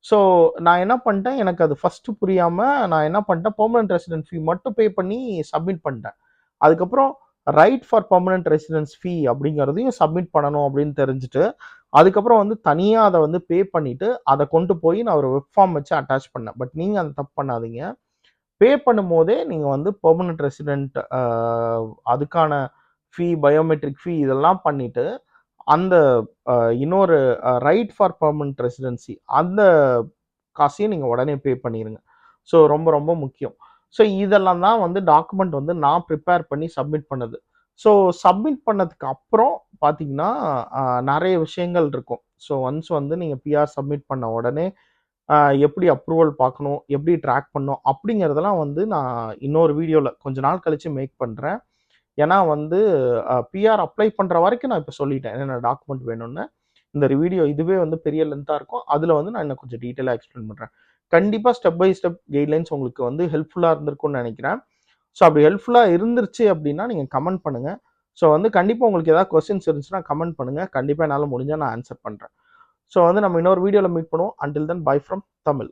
ஸோ நான் என்ன பண்ணிட்டேன், எனக்கு அது ஃபஸ்ட்டு புரியாமல் நான் என்ன பண்ணிட்டேன், பெர்மனன்ட் ரெசிடென்ட் ஃபீ மட்டும் பே பண்ணி சப்மிட் பண்ணிட்டேன். அதுக்கப்புறம் ரைட் ஃபார் பெர்மனன்ட் ரெசிடென்ஸ் ஃபீ அப்படிங்கிறதையும் சப்மிட் பண்ணணும் அப்படின்னு தெரிஞ்சுட்டு, அதுக்கப்புறம் வந்து தனியாக அதை வந்து பே பண்ணிவிட்டு அதை கொண்டு போய் நான் ஒரு வெப் ஃபார்ம் வச்சு அட்டாச் பண்ணேன். பட் நீங்கள் அதை தப்பு பண்ணாதீங்க. பே பண்ணும்போதே நீங்கள் வந்து பெர்மனன்ட் ரெசிடென்ட் அதுக்கான ஃபீ, பயோமெட்ரிக் ஃபீ இதெல்லாம் பண்ணிவிட்டு அந்த இன்னொரு ரைட் ஃபார் பெர்மனன்ட் ரெசிடென்சி அந்த காசையும் நீங்கள் உடனே பே பண்ணிடுங்க. ஸோ ரொம்ப ரொம்ப முக்கியம். ஸோ இதெல்லாம் தான் வந்து டாக்குமெண்ட் வந்து நான் ப்ரிப்பேர் பண்ணி சப்மிட் பண்ணது. ஸோ சப்மிட் பண்ணதுக்கு அப்புறம் பார்த்தீங்கன்னா நிறைய விஷயங்கள் இருக்கும். ஸோ ஒன்ஸ் வந்து நீங்கள் பிஆர் சப்மிட் பண்ண உடனே எப்படி அப்ரூவல் பார்க்கணும், எப்படி ட்ராக் பண்ணணும் அப்படிங்கிறதெல்லாம் வந்து நான் இன்னொரு வீடியோவில் கொஞ்ச நாள் கழித்து மேக் பண்ணுறேன். ஏன்னா வந்து பிஆர் அப்ளை பண்ணுற வரைக்கும் நான் இப்போ சொல்லிட்டேன் என்னென்ன டாக்குமெண்ட் வேணும்னு. இந்த வீடியோ இதுவே வந்து பெரிய லென்த்தாக இருக்கும். அதில் வந்து நான் இன்னும் கொஞ்சம் டீட்டெயிலாக எக்ஸ்பிளைன் பண்ணுறேன். கண்டிப்பாக ஸ்டெப் பை ஸ்டெப் கைட்லைன்ஸ் உங்களுக்கு வந்து ஹெல்ப்ஃபுல்லாக இருந்திருக்கும்னு நினைக்கிறேன். ஸோ அப்படி ஹெல்ப்ஃபுல்லாக இருந்துருச்சு அப்படின்னா நீங்கள் கமெண்ட் பண்ணுங்கள். ஸோ வந்து கண்டிப்பாக உங்களுக்கு ஏதாவது கொஸ்டின்ஸ் இருந்துச்சுன்னா கமெண்ட் பண்ணுங்கள். கண்டிப்பாக என்னால் முடிஞ்சால் நான் ஆன்சர் பண்ணுறேன். ஸோ வந்து நம்ம இன்னொரு வீடியோவில் மீட் பண்ணுவோம். Until then by from Tamil.